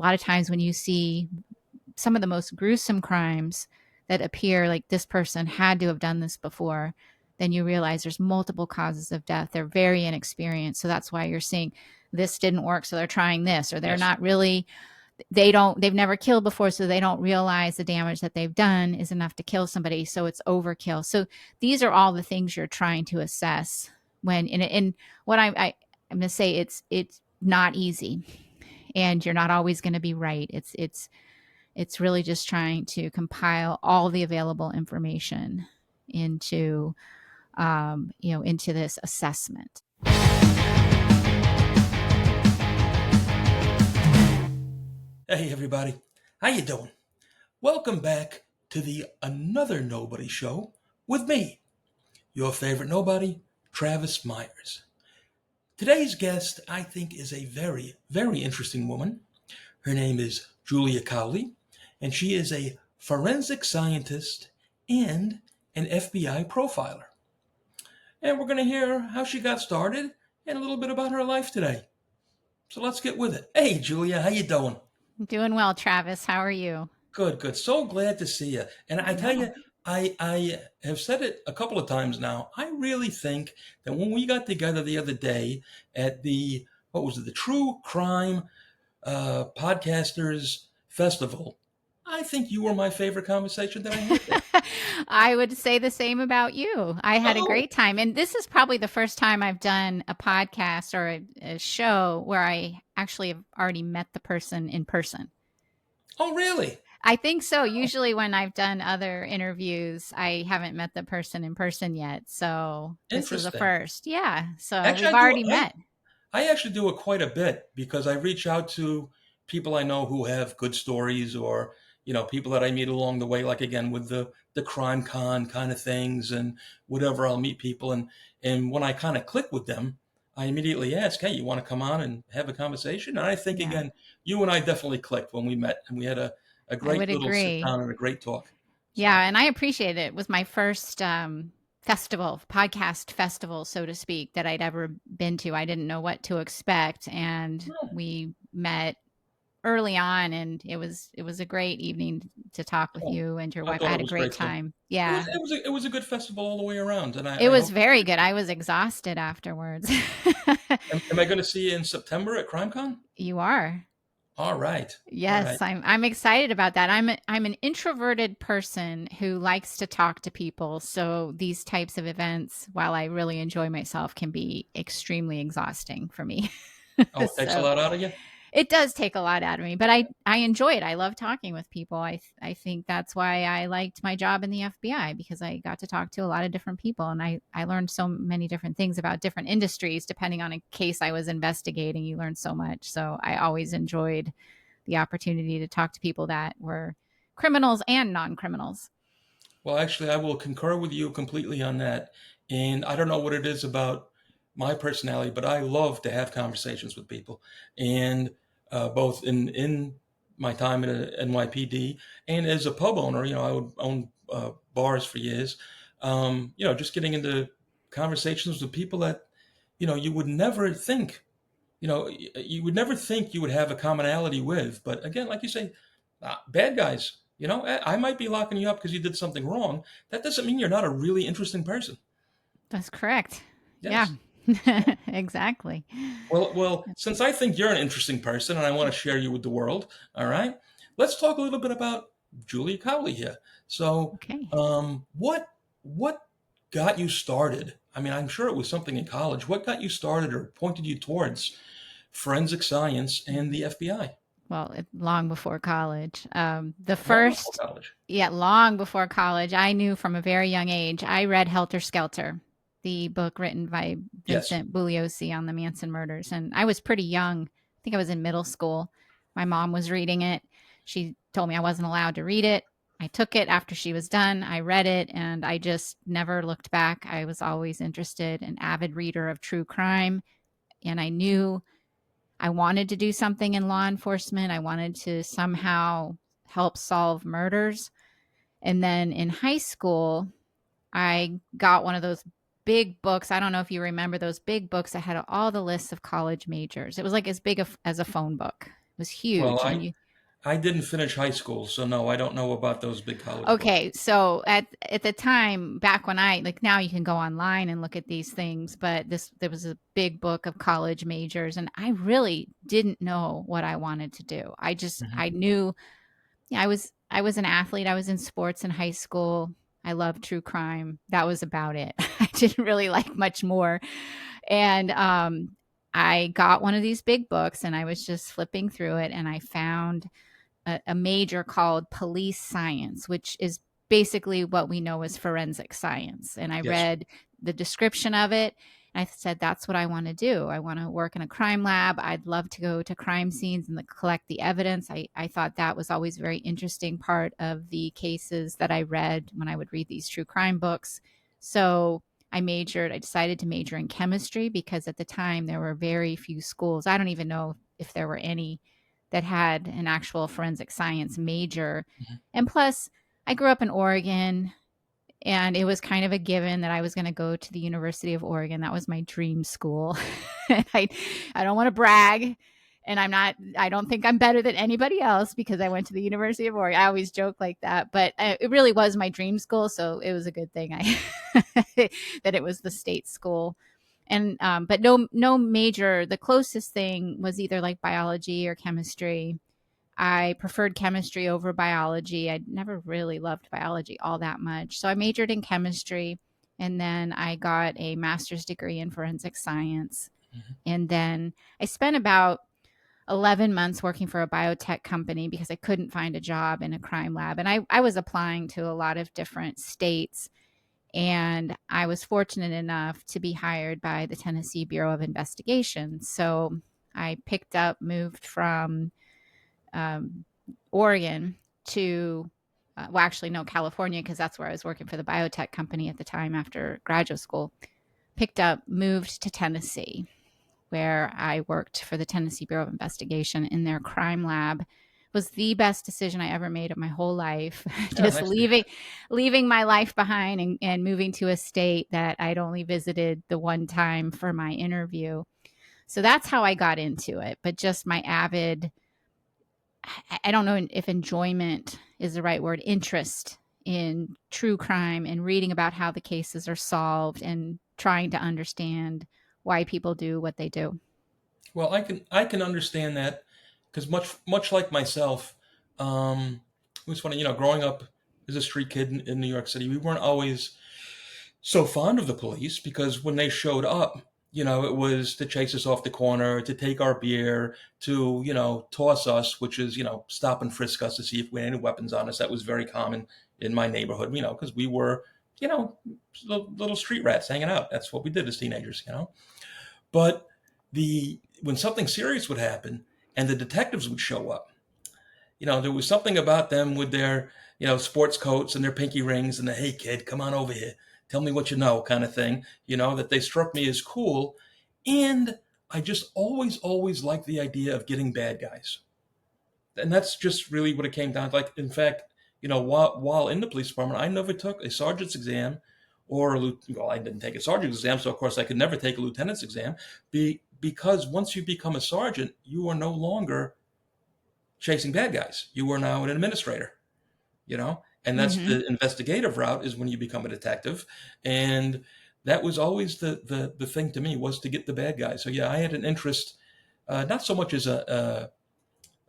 lot of times when you see some of the most gruesome crimes that appear like this person had to have done this before, then you realize there's multiple causes of death. They're very inexperienced. So that's why you're seeing this didn't work. So they're trying this, or they're not really, they've never killed before. So they don't realize the damage that they've done is enough to kill somebody. So it's overkill. So these are all the things you're trying to assess when, in what I'm going to say, it's not easy, and you're not always going to be right. It's really just trying to compile all the available information into, into this assessment. Hey everybody, how you doing? Welcome back to the Another Nobody Show with me, your favorite nobody, Travis Myers. Today's guest, I think, is a very, very interesting woman. Her name is Julia Cowley, and she is a forensic scientist and an FBI profiler. And we're going to hear how she got started and a little bit about her life today. So let's get with it. Hey Julia, how you doing? Doing well, Travis. How are you? Good. So glad to see you. And I tell you, I have said it a couple of times now. I really think that when we got together the other day at the, the True Crime Podcasters Festival, I think you were my favorite conversation that I had there. I would say the same about you. I had a great time. And this is probably the first time I've done a podcast or a show where I actually have already met the person in person. Oh, really? I think so. Usually when I've done other interviews, I haven't met the person in person yet. So this is a first. Yeah. So actually, we've already met. I actually do it quite a bit because I reach out to people I know who have good stories, or people that I meet along the way, like again with the crime con kind of things and whatever. I'll meet people, and when I kind of click with them, I immediately ask, hey, you want to come on and have a conversation? And I think again, you and I definitely clicked when we met, and we had a great little sit down and a great talk. Yeah, and I appreciate it. It was my first podcast festival, so to speak, that I'd ever been to. I didn't know what to expect, and we met early on, and it was a great evening to talk with you and your wife. I had a great time. Yeah, it was a good festival all the way around, and it was very good. I was exhausted afterwards. Am I going to see you in September at CrimeCon? You are. All right. Yes, all right. I'm excited about that. I'm an introverted person who likes to talk to people. So these types of events, while I really enjoy myself, can be extremely exhausting for me. Oh, it takes a lot out of you? It does take a lot out of me, but I enjoy it. I love talking with people. I think that's why I liked my job in the FBI, because I got to talk to a lot of different people, and I learned so many different things about different industries. Depending on a case I was investigating, you learn so much. So I always enjoyed the opportunity to talk to people that were criminals and non-criminals. Well, actually, I will concur with you completely on that. And I don't know what it is about my personality, but I love to have conversations with people. And both in my time at NYPD and as a pub owner, I would own bars for years. Just getting into conversations with people that, you would never think, you would never think you would have a commonality with. But again, like you say, bad guys, I might be locking you up because you did something wrong. That doesn't mean you're not a really interesting person. That's correct. Yes. Yeah. Exactly. Well, since I think you're an interesting person and I want to share you with the world, all right, let's talk a little bit about Julia Cowley here. So, what got you started? I mean, I'm sure it was something in college. What got you started or pointed you towards forensic science and the FBI? Well, long before college. Long before college. I knew from a very young age. I read Helter Skelter, the book written by Vincent Bugliosi on the Manson murders. And I was pretty young. I think I was in middle school. My mom was reading it. She told me I wasn't allowed to read it. I took it after she was done. I read it, and I just never looked back. I was always interested, an avid reader of true crime. And I knew I wanted to do something in law enforcement. I wanted to somehow help solve murders. And then in high school, I got one of those big books. I don't know if you remember those big books that had all the lists of college majors. It was like as big as a phone book. was Well, huge. And you I didn't finish high school, so no, I don't know about those big college books. Okay, so at the time, back when I like now you can go online and look at these things, but this there was a big book of college majors, and I really didn't know what I wanted to do. Hmm. I knew, yeah, I was an athlete. I was in sports in high school. I loved true crime. That was about it. I didn't really like much more. And I got one of these big books, and I was just flipping through it, and I found a major called police science, which is basically what we know as forensic science. And I Yes. read the description of it. And I said, that's what I want to do. I want to work in a crime lab. I'd love to go to crime scenes and collect the evidence. I thought that was always a very interesting part of the cases that I read when I would read these true crime books. So I decided to major in chemistry because at the time there were very few schools. I don't even know if there were any that had an actual forensic science major. Hmm. And plus, I grew up in Oregon, and it was kind of a given that I was going to go to the University of Oregon. That was my dream school. And I don't want to brag. And I don't think I'm better than anybody else because I went to the University of Oregon. I always joke like that, but it really was my dream school. So it was a good thing that it was the state school. And, but no major, the closest thing was either like biology or chemistry. I preferred chemistry over biology. I never really loved biology all that much. So I majored in chemistry, and then I got a master's degree in forensic science. Hmm. And then I spent about 11 months working for a biotech company because I couldn't find a job in a crime lab. And I was applying to a lot of different states. And I was fortunate enough to be hired by the Tennessee Bureau of Investigation. So I moved from um, Oregon to, well, actually, no, California, because that's where I was working for the biotech company at the time after graduate school. Moved to Tennessee, where I worked for the Tennessee Bureau of Investigation in their crime lab. It was the best decision I ever made of my whole life. Yeah, Just nice to hear. leaving my life behind and moving to a state that I'd only visited the one time for my interview. So that's how I got into it. But just my avid, I don't know if enjoyment is the right word, interest in true crime and reading about how the cases are solved and trying to understand why people do what they do. Well, I can understand that because much like myself, it was funny. Growing up as a street kid in New York City, we weren't always so fond of the police because when they showed up, it was to chase us off the corner, to take our beer, to toss us, which is stop and frisk us to see if we had any weapons on us. That was very common in my neighborhood, because we were you know little street rats hanging out. That's what we did as teenagers. But the when something serious would happen and the detectives would show up, there was something about them with their, sports coats and their pinky rings and the, hey kid, come on over here, tell me what you know kind of thing, that they struck me as cool. And I just always liked the idea of getting bad guys. And that's just really what it came down to. Like, in fact, while in the police department, I never took a sergeant's exam or well, I didn't take a sergeant's exam, so of course I could never take a lieutenant's exam. Because once you become a sergeant, you are no longer chasing bad guys. You are now an administrator, and that's Mm-hmm. the investigative route is when you become a detective. And that was always the thing to me, was to get the bad guys. So yeah, I had an interest, not so much as a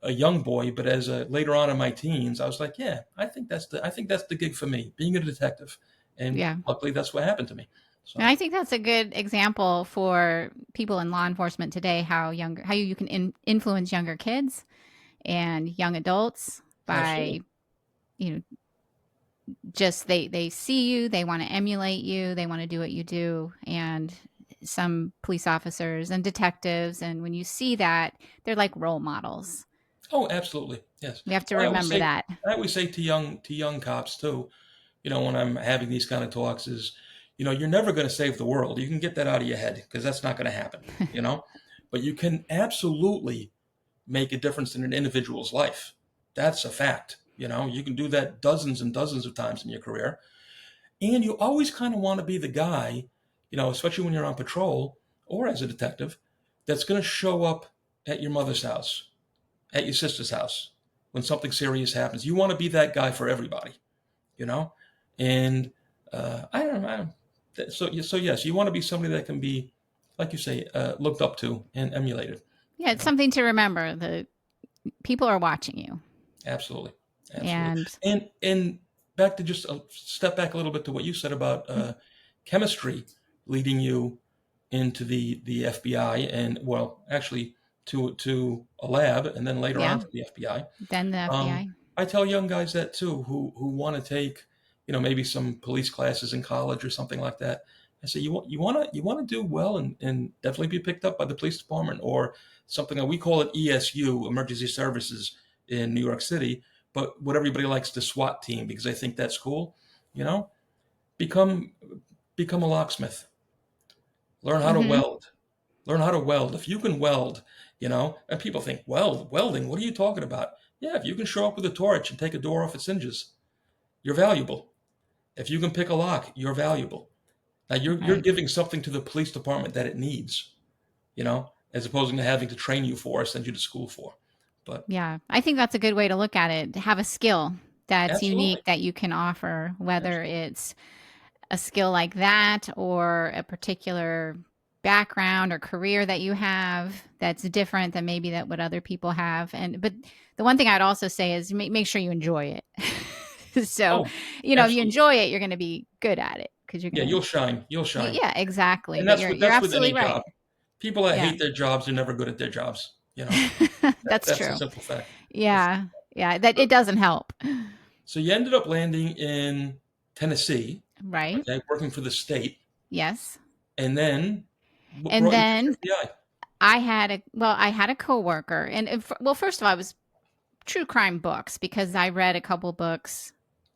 young boy, but as later on in my teens, I was like, yeah, I think that's the gig for me, being a detective. And Yeah. luckily that's what happened to me. And So I think that's a good example for people in law enforcement today how you can influence younger kids and young adults absolutely. by, you know, just they see you, they want to emulate you, they want to do what you do. And some police officers and detectives, and when you see that, they're like role models. Oh, absolutely. Yes. We have to Well, I always remember say that. I always say to young cops too, when I'm having these kind of talks is, you're never going to save the world. You can get that out of your head because that's not going to happen, you know, but you can absolutely make a difference in an individual's life. That's a fact. You can do that dozens and dozens of times in your career. And you always kind of want to be the guy, especially when you're on patrol or as a detective, that's going to show up at your mother's house at your sister's house when something serious happens. You want to be that guy for everybody, you know? And I don't know. So yes, you want to be somebody that can be, like you say, looked up to and emulated. Yeah, You it's know, something to remember. The people are watching you. absolutely, absolutely. And And back to just a step back a little bit to what you said about chemistry leading you into the FBI, and well, actually to a lab, and then later on yeah, to the FBI. then the Um, FBI. I tell young guys that too, who want to take, maybe some police classes in college or something like that. I say you want to do well and definitely be picked up by the police department or something that we call it ESU, Emergency Services in New York City, but what everybody likes, the SWAT team, because I think that's cool. You know, become become a locksmith. Learn how to Hmm. weld. Learn how to weld. If you can weld, and people think, welding, what are you talking about? Yeah, if you can show up with a torch and take a door off its hinges, you're valuable. If you can pick a lock, you're valuable. Now you're Right. giving something to the police department that it needs, as opposed to having to train you for or send you to school for. But Yeah. I think that's a good way to look at it. To have a skill that's absolutely, unique that you can offer, whether absolutely. it's a skill like that or a particular background or career that you have that's different than maybe that what other people have. And but the one thing I'd also say is make sure you enjoy it. So, Oh, if you absolutely. enjoy it, you're going to be good at it because you're Yeah, going to you'll shine. You'll shine. yeah, exactly. And But that's you're what you're that's with any absolutely job. right. People that Yeah. hate their jobs are never good at their jobs. That's That's a true. simple fact. That's- Yeah. Yeah, that it doesn't help. So you ended up landing in Tennessee, Right? okay, working for the state, Yes. and then what And brought you to the then FBI? I had a coworker and well, first of all, I was true crime books because I read a couple books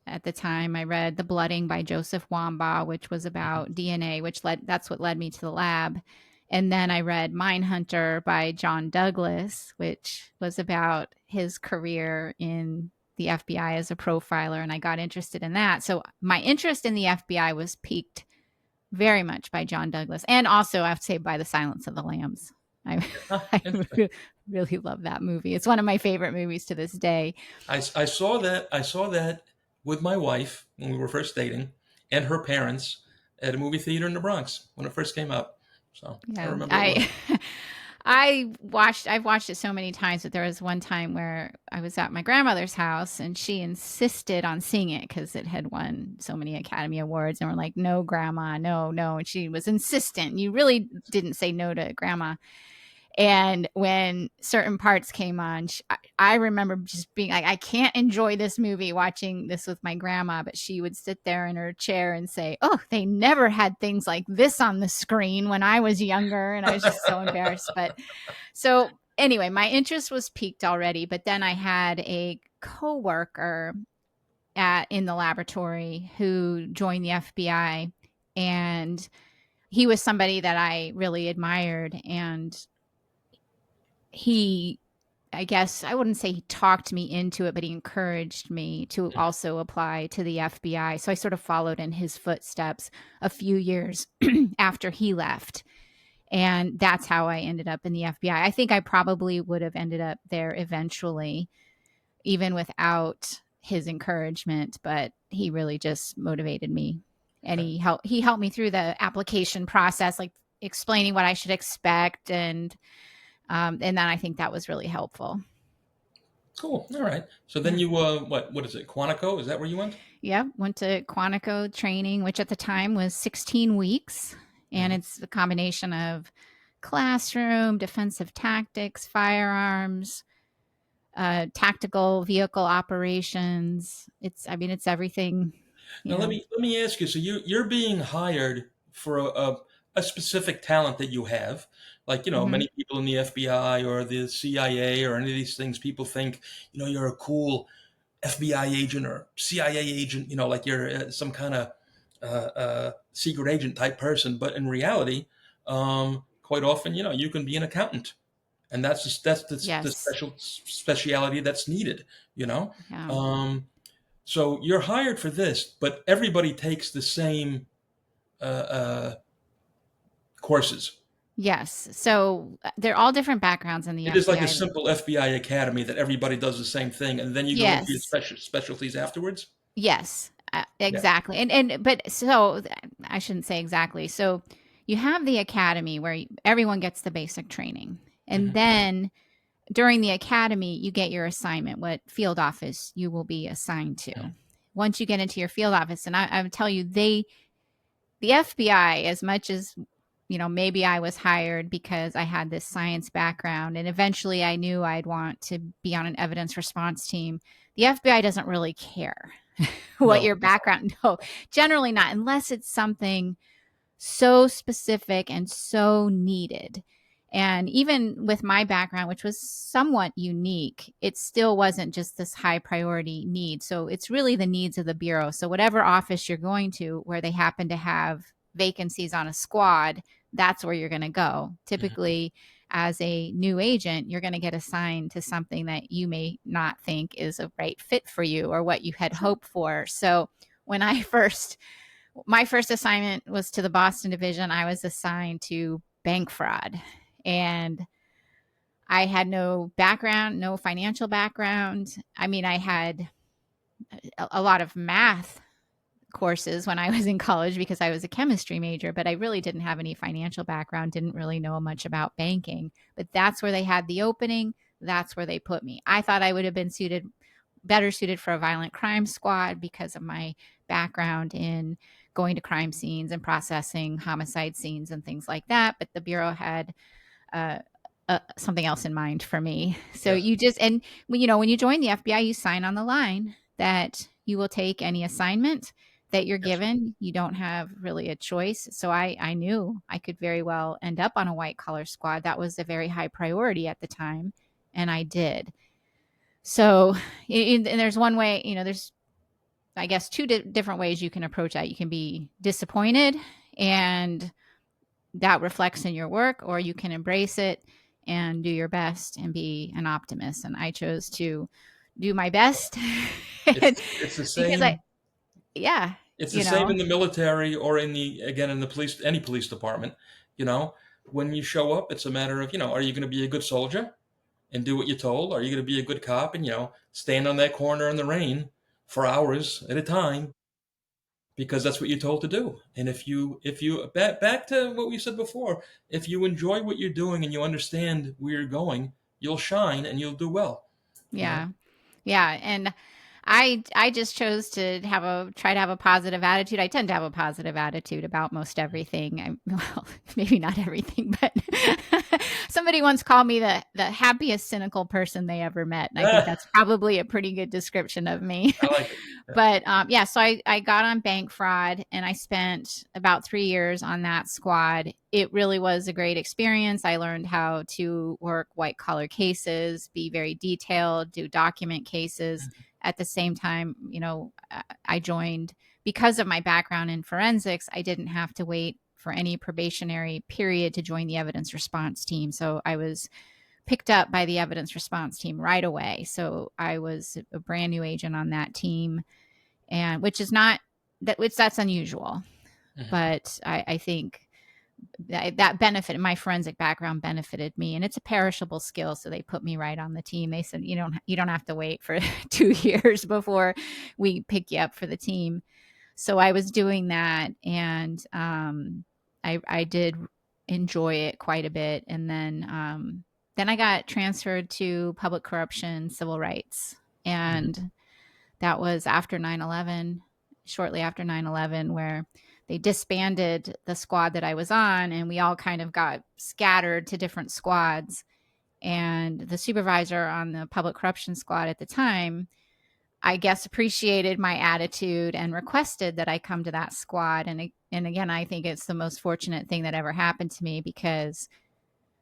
at the time. I read The Blooding by Joseph Wambaugh, which was Mhm. about DNA, that's what led me to the lab. And then I read Mindhunter by John Douglas, which was about his career in the FBI as a profiler. And I got interested in that. So my interest in the FBI was piqued very much by John Douglas. And also, I have to say, by The Silence of the Lambs. I, Ah, I interesting. really love that movie. It's one of my favorite movies to this day. I saw that. I saw that with my wife when we were first dating, and her parents at a movie theater in the Bronx when it first came out. So I Yeah, remember it well. I I've watched it so many times, but there was one time where I was at my grandmother's house and she insisted on seeing it because it had won so many Academy Awards, and we're like, no, grandma, no, no. And she was insistent. You really didn't say no to grandma. And when certain parts came on, I remember just being like, I can't enjoy this movie watching this with my grandma, but she would sit there in her chair and say, oh, they never had things like this on the screen when I was younger. And I was just so embarrassed. But so anyway, my interest was piqued already. But then I had a coworker in the laboratory who joined the FBI, and he was somebody that I really admired. And he I guess I wouldn't say he talked me into it, but he encouraged me to also apply to the FBI. So I sort of followed in his footsteps a few years after he left. And that's how I ended up in the FBI. I think I probably would have ended up there eventually, even without his encouragement, but he really just motivated me. And Okay, he helped me through the application process, like explaining what I should expect, and then I think that was really helpful. cool. All right. So then Yeah. you what is it? Quantico? Is that where you went? Yeah. Went to Quantico training, which at the time was 16 weeks. And Hmm. it's a combination of classroom, defensive tactics, firearms, tactical vehicle operations. It's everything, you Now let know. me ask you. So you're being hired for a specific talent that you have, like Hmm. many people in the FBI or the CIA or any of these things. People think you're a cool FBI agent or CIA agent. Like you're some kind of secret agent type person. But in reality, quite often, you can be an accountant, and that's the Yes. speciality that's needed. You know. Yeah. Um, so you're hired for this, but everybody takes the same uh, uh, courses. Yes. So they're all different backgrounds in the It is like a FBI. simple FBI academy that everybody does the same thing, and then you go into your Yes. specialties afterwards. Yes, Yeah. exactly. And but so I shouldn't say exactly. So you have the academy where everyone gets the basic training. And Hmm. then during the academy, you get your assignment, what field office you will be assigned to. Once you get into your field office, and I would tell you, the FBI, as much as maybe I was hired because I had this science background and eventually I knew I'd want to be on an evidence response team. The FBI doesn't really care what No. your background. No, generally not, unless it's something so specific and so needed. And even with my background, which was somewhat unique, it still wasn't just this high priority need. So it's really the needs of the Bureau. So, whatever office you're going to where they happen to have vacancies on a squad, that's where you're going to go. Mhm. Typically, as a new agent, you're going to get assigned to something that you may not think is a right fit for you or what you had Sure. hoped for. So, when I first my first assignment was to the Boston division. I was assigned to bank fraud. And I had no background, no financial background. I mean, I had a lot of math courses when I was in college because I was a chemistry major, but I really didn't have any financial background, didn't really know much about banking. But that's where they had the opening. That's where they put me. I thought I would have been better suited for a violent crime squad because of my background in going to crime scenes and processing homicide scenes and things like that. But the Bureau had uh, something else in mind for me. So Yeah. you just, and when you join the FBI, you sign on the line that you will take any assignment that you're Yes. given. You don't have really a choice. So I knew I could very well end up on a white collar squad. That was a very high priority at the time. And I did. So, and there's one way, there's, I guess, two different ways you can approach that. You can be disappointed and that reflects in your work, or you can embrace it and do your best and be an optimist. And I chose to do my best It's the because I, same. yeah, It's the you same know, in the military or in the police, any police department. You know, when you show up, it's a matter of, are you going to be a good soldier and do what you're told? Are you going to be a good cop and, stand on that corner in the rain for hours at a time because that's what you're told to do? And if you back to what we said before, if you enjoy what you're doing and you understand where you're going, you'll shine and you'll do well. You know. yeah. Yeah, and I just chose to try to have a positive attitude. I tend to have a positive attitude about most everything. Well, maybe not everything, but somebody once called me the happiest cynical person they ever met, and I think Ah, that's probably a pretty good description of me. I like it. Yeah. But yeah, so I got on bank fraud, and I spent about 3 years on that squad. It really was a great experience. I learned how to work white collar cases, be very detailed, do document cases. At the same time, I joined because of my background in forensics. I didn't have to wait for any probationary period to join the evidence response team. So I was picked up by the evidence response team right away. So I was a brand new agent on that team, and which is not that's unusual. Mhm. But I think that benefited my forensic background, benefited me, and it's a perishable skill. So they put me right on the team. They said you don't have to wait for 2 years before we pick you up for the team. So I was doing that, and I did enjoy it quite a bit. And then I got transferred to public corruption, civil rights, Mhm. and that was after 9/11, shortly after 9/11, where they disbanded the squad that I was on, and we all kind of got scattered to different squads. And the supervisor on the public corruption squad at the time, I guess, appreciated my attitude and requested that I come to that squad. And again, I think it's the most fortunate thing that ever happened to me because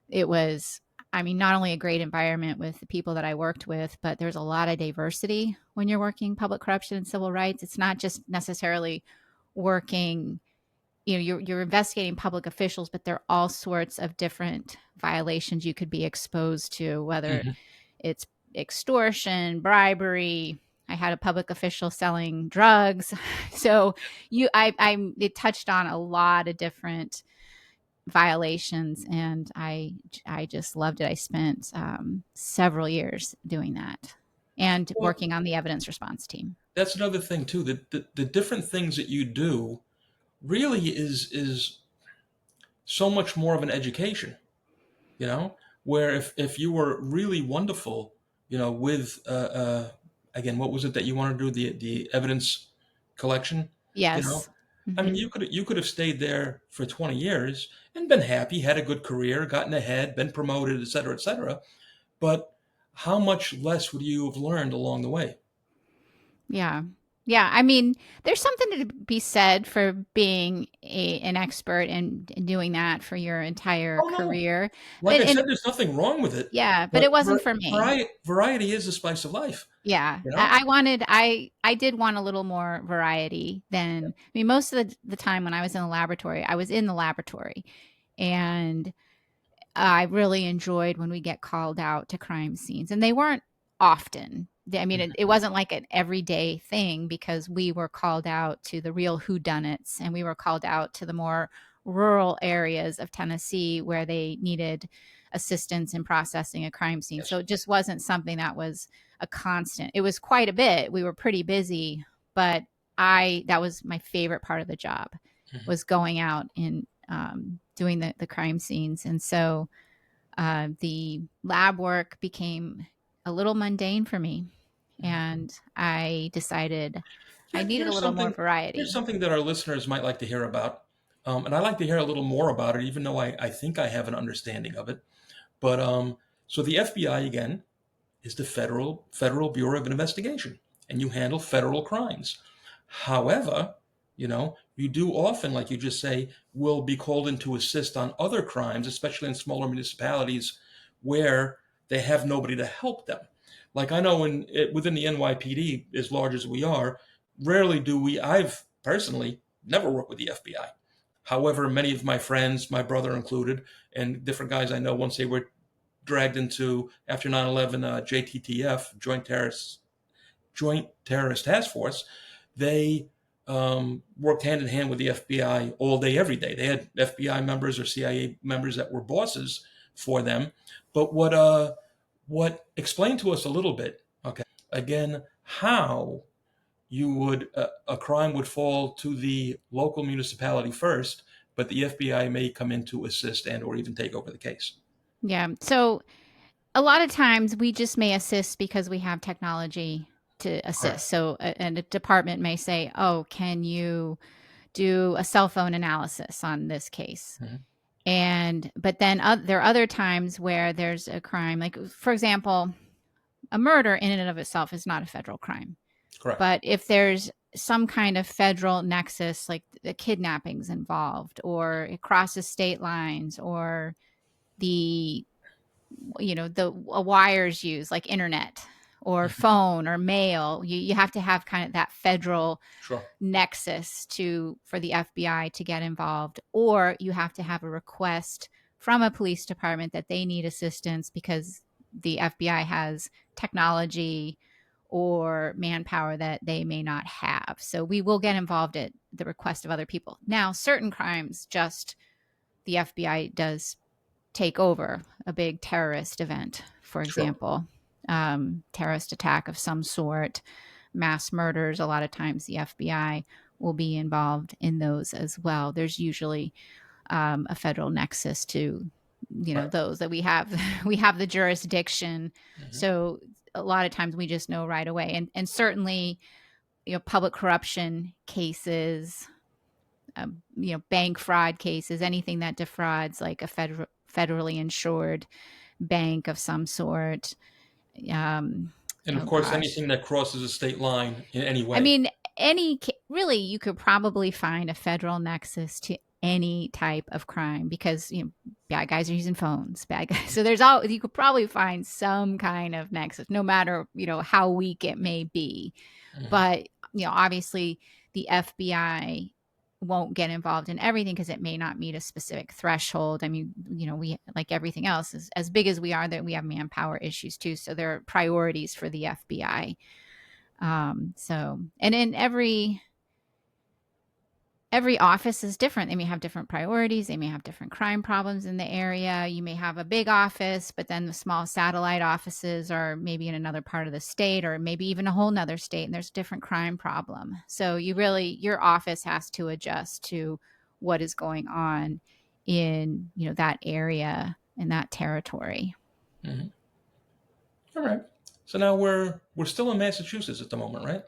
it was, I mean, not only a great environment with the people that I worked with, but there's a lot of diversity when you're working public corruption and civil rights. It's not just necessarily working, you're investigating public officials, but there are all sorts of different violations you could be exposed to, whether Mhm. it's extortion, bribery. I had a public official selling drugs. So it touched on a lot of different violations, and I just loved it. I spent several years doing that and Well, working on the evidence response team. that's another thing too. That the different things that you do really is so much more of an education. You know, where if you were really wonderful, with again, what was it that you wanted to do? The evidence collection. You know, Yes. I mean, Hmm. you could have stayed there for 20 years and been happy, had a good career, gotten ahead, been promoted, et cetera, et cetera. But how much less would you have learned along the way? Yeah. Yeah. I mean, there's something to be said for being an expert and doing that for your entire Oh no, career. like And, I and said, there's nothing wrong with it, yeah, but but it wasn't for me. variety is the spice of life. Yeah. You know, I did want a little more variety than, I mean, most of the time when I was in the laboratory, I was in the laboratory, and I really enjoyed when we get called out to crime scenes, and they weren't often. I mean, it wasn't like an everyday thing because we were called out to the real whodunits, and we were called out to the more rural areas of Tennessee where they needed assistance in processing a crime scene. So yes. it just wasn't something that was a constant. It was quite a bit. We were pretty busy, but I that was my favorite part of the job, Mhm. was going out and doing the crime scenes. And so the lab work became a little mundane for me, and I decided I needed a Here's little more something. Here's variety. something that our listeners might like to hear about, and I'd like to hear a little more about it, even though I think I have an understanding of it. But so the FBI again is the Federal Bureau of Investigation, and you handle federal crimes. However, you do often, like you just say, will be called in to assist on other crimes, especially in smaller municipalities where they have nobody to help them. Like I know within the NYPD, as large as we are, rarely do we. I've personally never worked with the FBI. However, many of my friends, my brother included, and different guys I know, once they were dragged into after 9/11 JTTF, Joint Terrorist Task Force, they worked hand in hand with the FBI all day, every day. They had FBI members or CIA members that were bosses for them. But what explained to us a little bit, okay, again, how a crime would fall to the local municipality first, but the FBI may come in to assist and or even take over the case. Yeah. So a lot of times we just may assist because we have technology to Correct. assist. So and a department may say, "Oh, can you do a cell phone analysis on this case?" Mhm. And but then there are other times where there's a crime, like for example, a murder in and of itself is not a federal crime. Correct. But if there's some kind of federal nexus, like the kidnapping's involved, or it crosses state lines, or the the wires used, like internet or Mhm. phone or mail, you have to have kind of that federal Sure. nexus to for the FBI to get involved, or you have to have a request from a police department that they need assistance because the FBI has technology or manpower that they may not have. So we will get involved at the request of other people. Now, certain crimes, just the FBI does take over a big terrorist event, for Sure. example, terrorist attack of some sort, mass murders. A lot of times the FBI will be involved in those as well. There's usually a federal nexus to Right. those that we have. We have the jurisdiction, Mhm. so a lot of times we just know right away. And certainly public corruption cases, bank fraud cases, anything that defrauds like a federally insured bank of some sort. um And of oh course, gosh, anything that crosses a state line in any I way. mean, really, you could probably find a federal nexus to any type of crime because bad guys are using phones, bad guys. So there's all you could probably find some kind of nexus, no matter how weak it may be. Mhm. But obviously, the FBI won't get involved in everything because it may not meet a specific threshold. I mean, we, like everything else, is as big as we are, that we have manpower issues too. So there are priorities for the FBI. So, and in every every office is different. They may have different priorities. They may have different crime problems in the area. You may have a big office, but then the small satellite offices are maybe in another part of the state or maybe even a whole nother state, and there's a different crime problem. So your office has to adjust to what is going on in, that area and that territory. Hmm. All right. So now we're still in Massachusetts at the moment, right?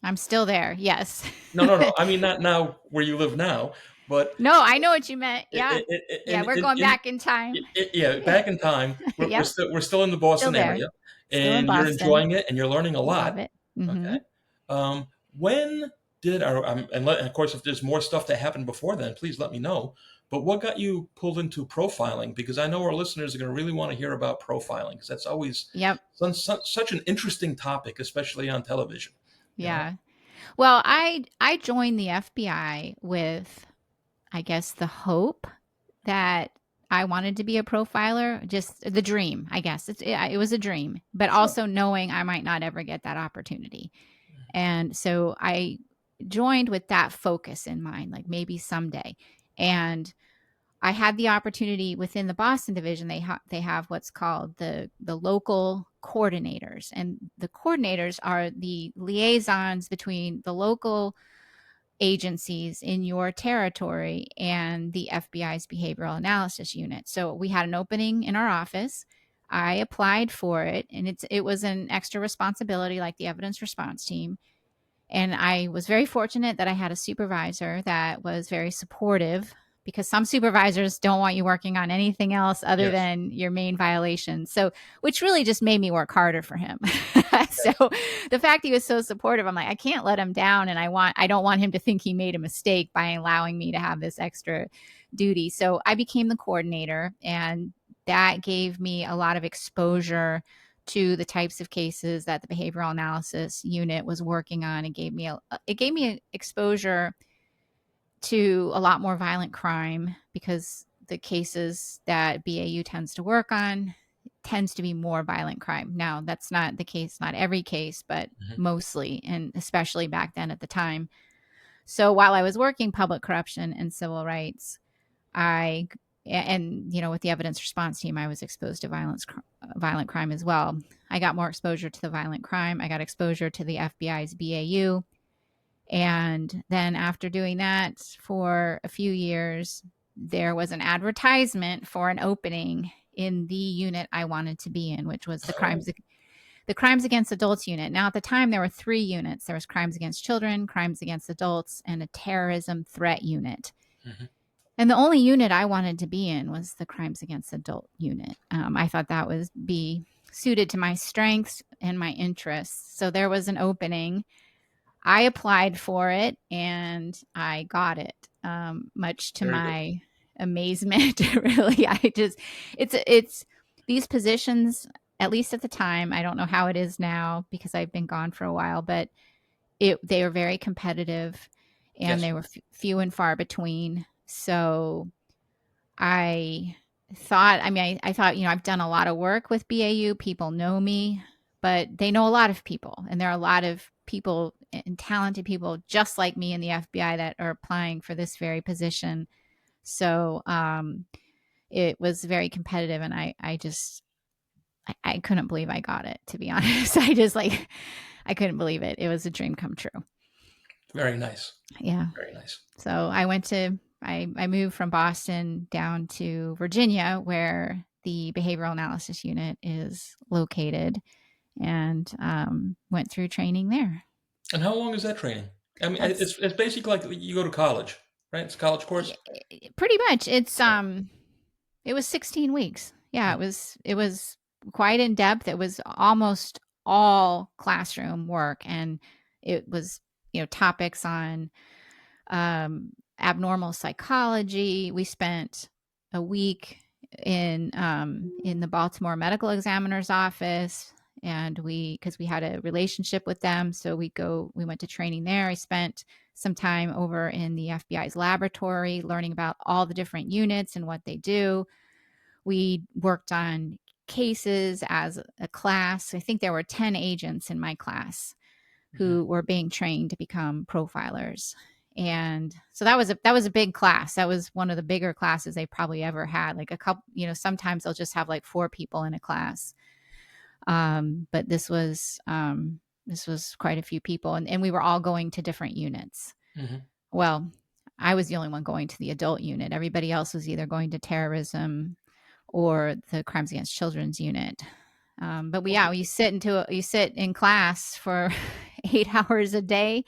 I'm still there. Yes. No, no, no. I mean, not now where you live now, but No, I know what you meant. Yeah. Yeah, we're going in back in time. yeah, Yeah. back in time, Yep. we're still in the Still Boston there. area, Still in and you're Boston. enjoying it, and you're learning a Love lot. it. Hmm. Okay. When did, and of course, if there's more stuff that happened before then, please let me know. But what got you pulled into profiling? Because I know our listeners are going to really want to hear about profiling, because that's always Yep. such an interesting topic, especially on television. You know. Yeah. Well, I joined the FBI with, I guess, the hope that I wanted to be a profiler, just the dream, I guess. It was a dream, but Sure. also knowing I might not ever get that opportunity. And so I joined with that focus in mind, like maybe someday. And I had the opportunity within the Boston division. They have what's called the local coordinators, and the coordinators are the liaisons between the local agencies in your territory and the FBI's behavioral analysis unit. So we had an opening in our office. I applied for it, and it was an extra responsibility like the evidence response team. And I was very fortunate that I had a supervisor that was very supportive, because some supervisors don't want you working on anything else other Yes. than your main violation. So, which really just made me work harder for him. So, Yes. the fact he was so supportive, I'm like, I can't let him down, and I don't want him to think he made a mistake by allowing me to have this extra duty. So, I became the coordinator, and that gave me a lot of exposure to the types of cases that the behavioral analysis unit was working on. It gave me exposure to a lot more violent crime, because the cases that BAU tends to work on tends to be more violent crime. Now, that's not the case, not every case, but Mhm. mostly, and especially back then at the time. So while I was working public corruption and civil rights, I and with the evidence response team, I was exposed to violent crime as well. I got more exposure to the violent crime. I got exposure to the FBI's BAU, and then after doing that for a few years, there was an advertisement for an opening in the unit I wanted to be in, which was Oh. the crimes against adults unit. Now, at the time, there were three units. There was crimes against children, crimes against adults, and a terrorism threat unit. Mhm. And the only unit I wanted to be in was the crimes against adult unit. I thought that would be suited to my strengths and my interests. So there was an opening. I applied for it and I got it, much to Very good. my amazement. Really, it's these positions, at least at the time. I don't know how it is now because I've been gone for a while, but they were very competitive, and Yes. they were few and far between. So I I thought, I've done a lot of work with BAU. People know me, but they know a lot of people. And there are a lot of people and talented people just like me in the FBI that are applying for this very position. So it was very competitive. And I couldn't believe I got it, to be honest. I couldn't believe it. It was a dream come true. Very nice. Yeah. Very nice. So I moved from Boston down to Virginia, where the behavioral analysis unit is located, and went through training there. And how long is that training? I mean, That's it's basically like you go to college, right? It's a college yeah, course. pretty much. Right. It was 16 weeks. Yeah, Mhm. it was quite in depth. It was almost all classroom work, and it was topics on um, abnormal psychology. We spent a week in the Baltimore medical examiner's office, and because we had a relationship with them, so we went to training there. I spent some time over in the FBI's laboratory learning about all the different units and what they do. We worked on cases as a class. I think there were 10 agents in my class Mhm. who were being trained to become profilers. And so that was a big class. That was one of the bigger classes they probably ever had. Like a couple, sometimes they'll just have like 4 people in a class. But this was quite a few people, and we were all going to different units. Hmm. Well, I was the only one going to the adult unit. Everybody else was either going to terrorism or the crimes against children's unit. But you sit in class for 8 hours a day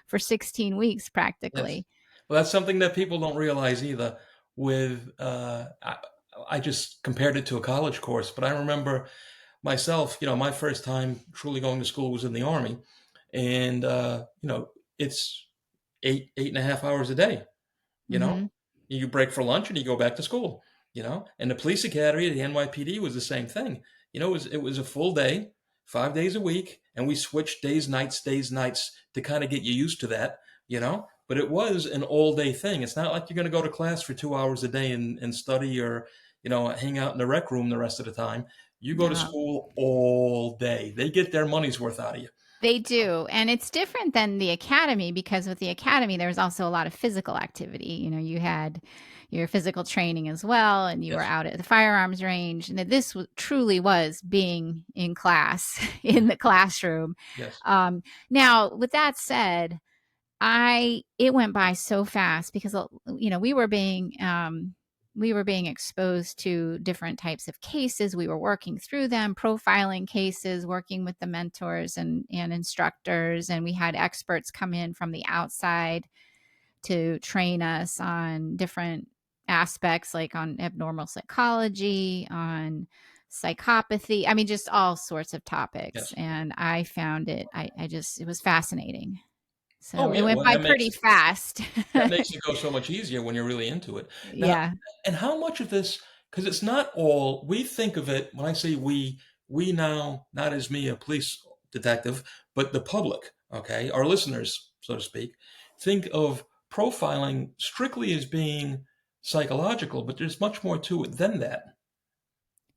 for 16 weeks Yes. practically. Well, that's something that people don't realize either. With I just compared it to a college course, but I remember myself, my first time truly going to school was in the Army, and it's 8.5 hours a day. you know Hmm. you break for lunch and you go back to school. And the police academy, the NYPD, was the same thing. It was a full day, 5 days a week, and we switched days, nights to kind of get you used to that. But it was an all day thing. It's not like you're going to go to class for 2 hours a day and study, or hang out in the rec room the rest of the time. You go to No, school all day. They get their money's worth out of you. they do. And it's different than the academy because with the academy, there was also a lot of physical activity. You had your physical training as well, and you were Yes. out at the firearms range. And that truly was being in class, in Mhm. the classroom. Yes. Now, with that said, it went by so fast because we were being exposed to different types of cases. We were working through them, profiling cases, working with the mentors and instructors, and we had experts come in from the outside to train us on different aspects, like on abnormal psychology, on psychopathy. I mean, just all sorts of topics. Yes. And I found it was fascinating. Oh So it yeah. went Well, by pretty fast. that makes it go so much easier when you're really into it. Now, Yeah. and how much of this, because it's not all, we think of it, when I say we now, not as me, a police detective, but the public, okay, our listeners, so to speak, think of profiling strictly as being psychological, but there's much more to it than that.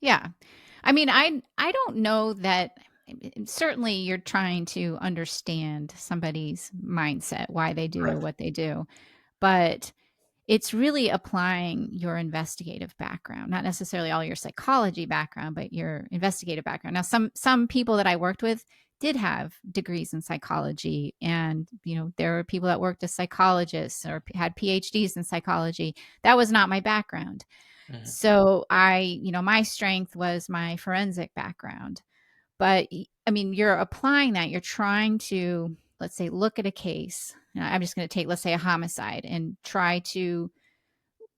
Yeah. I mean, I don't know that certainly you're trying to understand somebody's mindset, why they do Correct. what they do. But it's really applying your investigative background, not necessarily all your psychology background, but your investigative background. Now, some people that I worked with did have degrees in psychology, and there were people that worked as psychologists or had PhDs in psychology. That was not my background. Hmm. So my strength was my forensic background. But I mean, you're applying that. You're trying to, let's say, look at a case. I'm just going to take, let's say, a homicide and try to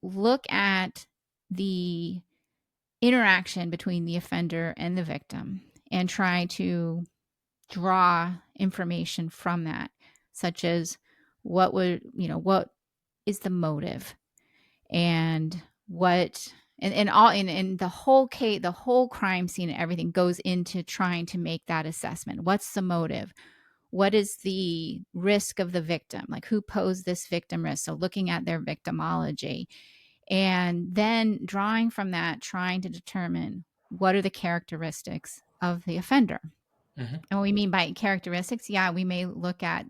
look at the interaction between the offender and the victim and try to draw information from that, such as what is the motive, and what and all and the whole case, the whole crime scene and everything goes into trying to make that assessment. What's the motive? What is the risk of the victim? Like, who posed this victim risk? So looking at their victimology, and then drawing from that, trying to determine what are the characteristics of the offender. Hmm. And what we mean by characteristics, yeah, we may look at,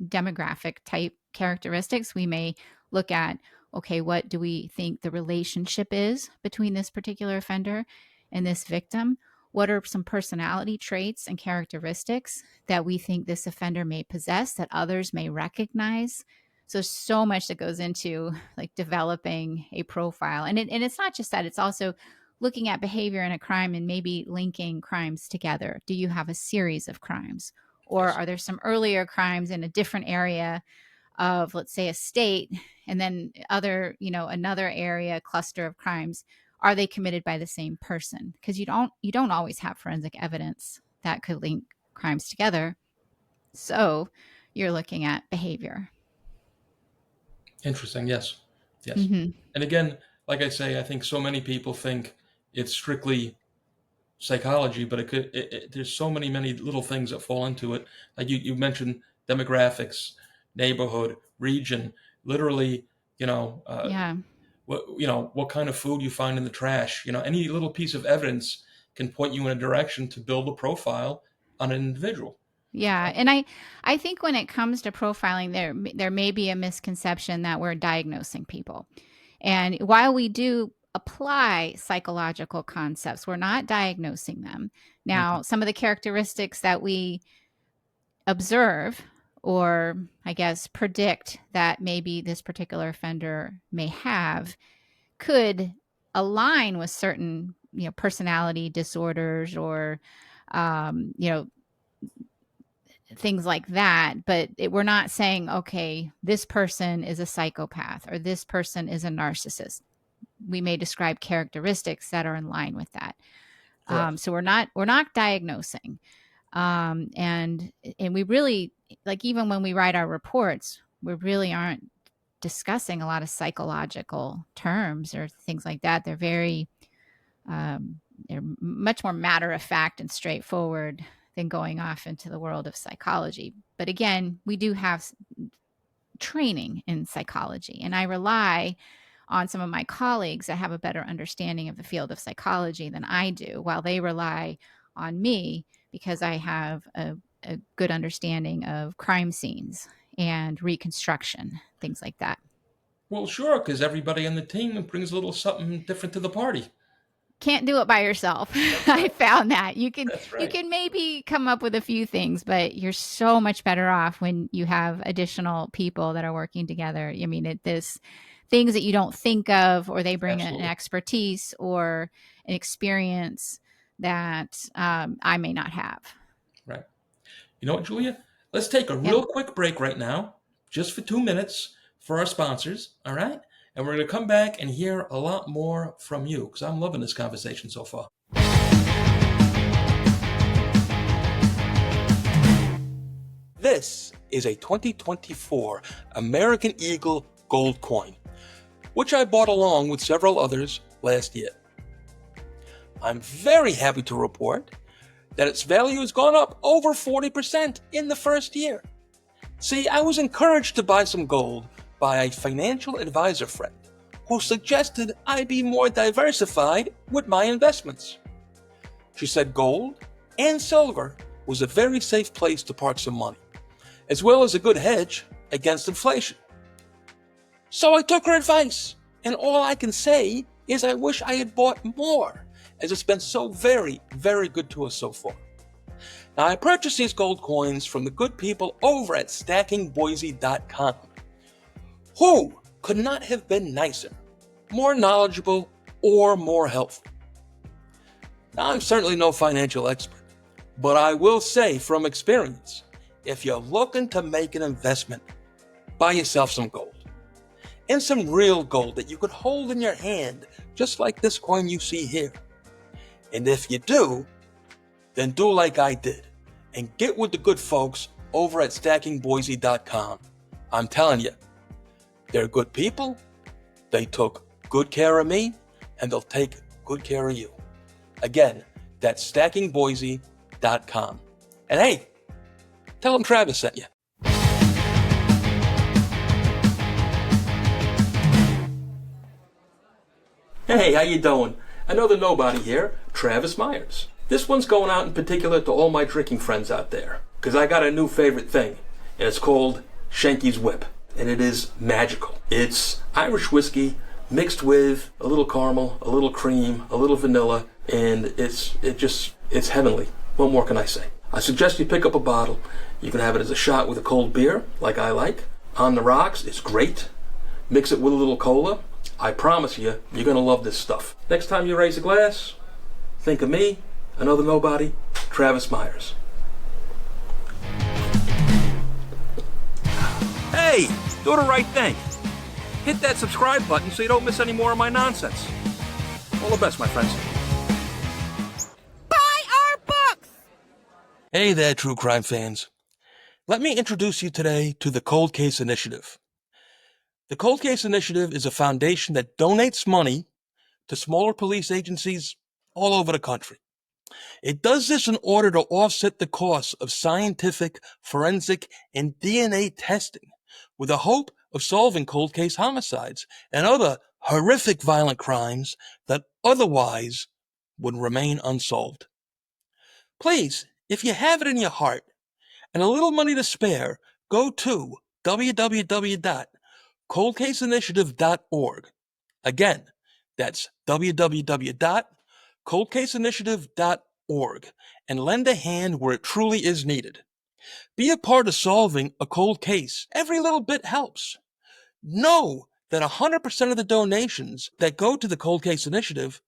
demographic type characteristics. We may look at, okay, what do we think the relationship is between this particular offender and this victim? What are some personality traits and characteristics that we think this offender may possess that others may recognize? So much that goes into like developing a profile. And it's not just that, it's also looking at behavior in a crime and maybe linking crimes together. Do you have a series of crimes? Or Yes. are there some earlier crimes in a different area of, let's say, a state, and then another area, cluster of crimes? Are they committed by the same person? Because you don't always have forensic evidence that could link crimes together. So you're looking at behavior. Interesting. Yes. Yes. Hmm. And again, like I say, I think so many people think it's strictly psychology, but there's so many little things that fall into it. Like you mentioned demographics, neighborhood, region, literally, you know, uh, Yeah. what kind of food you find in the trash. Any little piece of evidence can point you in a direction to build a profile on an individual. Yeah, and I think when it comes to profiling, there may be a misconception that we're diagnosing people. And while we do apply psychological concepts, we're not diagnosing them. Mhm. Now, some of the characteristics that we observe, or I guess predict that maybe this particular offender may have, could align with certain, personality disorders, or you know, things like that. But we're not saying, okay, this person is a psychopath or this person is a narcissist. We may describe characteristics that are in line with that. Correct. So we're not diagnosing. And we really, like, even when we write our reports, we really aren't discussing a lot of psychological terms or things like that. Um, they're much more matter of fact and straightforward than going off into the world of psychology. But again, we do have training in psychology, and I rely on some of my colleagues that have a better understanding of the field of psychology than I do, while they rely on me because I have a good understanding of crime scenes and reconstruction, things like that. Well, sure, because everybody on the team brings a little something different to the party. Can't do it by yourself. That's I right. found that you can That's you right. can maybe come up with a few things, but you're so much better off when you have additional people that are working together. I mean, this things that you don't think of, or they bring an Absolutely. expertise or an experience that I may not have. Right. You know what, Julia? Let's take a Yeah. real quick break right now, just for 2 minutes for our sponsors, all right? And we're going to come back and hear a lot more from you because I'm loving this conversation so far. This is a 2024 American Eagle gold coin, which I bought along with several others last year. I'm very happy to report that its value has gone up over 40% in the first year. See, I was encouraged to buy some gold by a financial advisor friend who suggested I be more diversified with my investments. She said gold and silver was a very safe place to park some money, as well as a good hedge against inflation. So I took her advice, and all I can say is I wish I had bought more, as it's been so very, very good to us so far. Now, I purchased these gold coins from the good people over at stackingboise.com, who could not have been nicer, more knowledgeable, or more helpful. Now, I'm certainly no financial expert, but I will say from experience, if you're looking to make an investment, buy yourself some gold. And some real gold that you could hold in your hand, just like this coin you see here. And if you do, then do like I did and get with the good folks over at stackingboise.com. I'm telling you, they're good people, they took good care of me, and they'll take good care of you. Again, that's stackingboise.com. And hey, tell them Travis sent you. Hey, how you doing? Another nobody here, Travis Myers. This one's going out in particular to all my drinking friends out there, because I got a new favorite thing, and it's called Shanky's Whip, and it is magical. It's Irish whiskey mixed with a little caramel, a little cream, a little vanilla, and it's heavenly. What more can I say? I suggest you pick up a bottle. You can have it as a shot with a cold beer, like I like. On the rocks, it's great. Mix it with a little cola. I promise you, you're going to love this stuff. Next time you raise a glass, think of me, another nobody, Travis Myers. Hey, do the right thing. Hit that subscribe button so you don't miss any more of my nonsense. All the best, my friends. Buy our books! Hey there, true crime fans. Let me introduce you today to the Cold Case Initiative. The Cold Case Initiative is a foundation that donates money to smaller police agencies all over the country. It does this in order to offset the costs of scientific, forensic, and DNA testing with the hope of solving cold case homicides and other horrific violent crimes that otherwise would remain unsolved. Please, if you have it in your heart, and a little money to spare, go to www.coldcaseinitiative.org. Again, that's www.coldcaseinitiative.org, and lend a hand where it truly is needed. Be a part of solving a cold case. Every little bit helps. Know that 100% of the donations that go to the Cold Case Initiative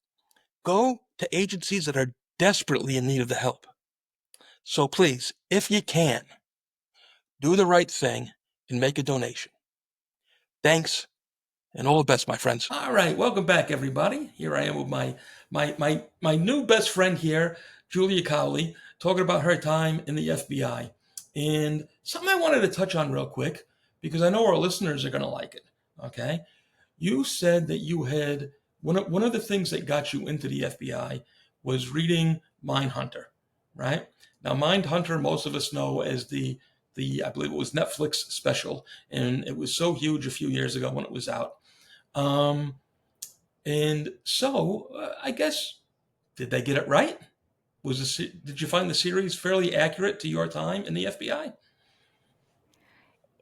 go to agencies that are desperately in need of the help. So please, if you can, do the right thing and make a donation. Thanks, and all the best, my friends. All right, welcome back, everybody. Here I am with my new best friend here, Julia Cowley, talking about her time in the FBI. And something I wanted to touch on real quick, because I know our listeners are going to like it. Okay, you said that you had one of the things that got you into the FBI was reading Mindhunter, right? Now, Mindhunter, most of us know as the I believe it was Netflix special, and it was so huge a few years ago when it was out. Um, and so, I guess, did they get it right? Did you find the series fairly accurate to your time in the FBI?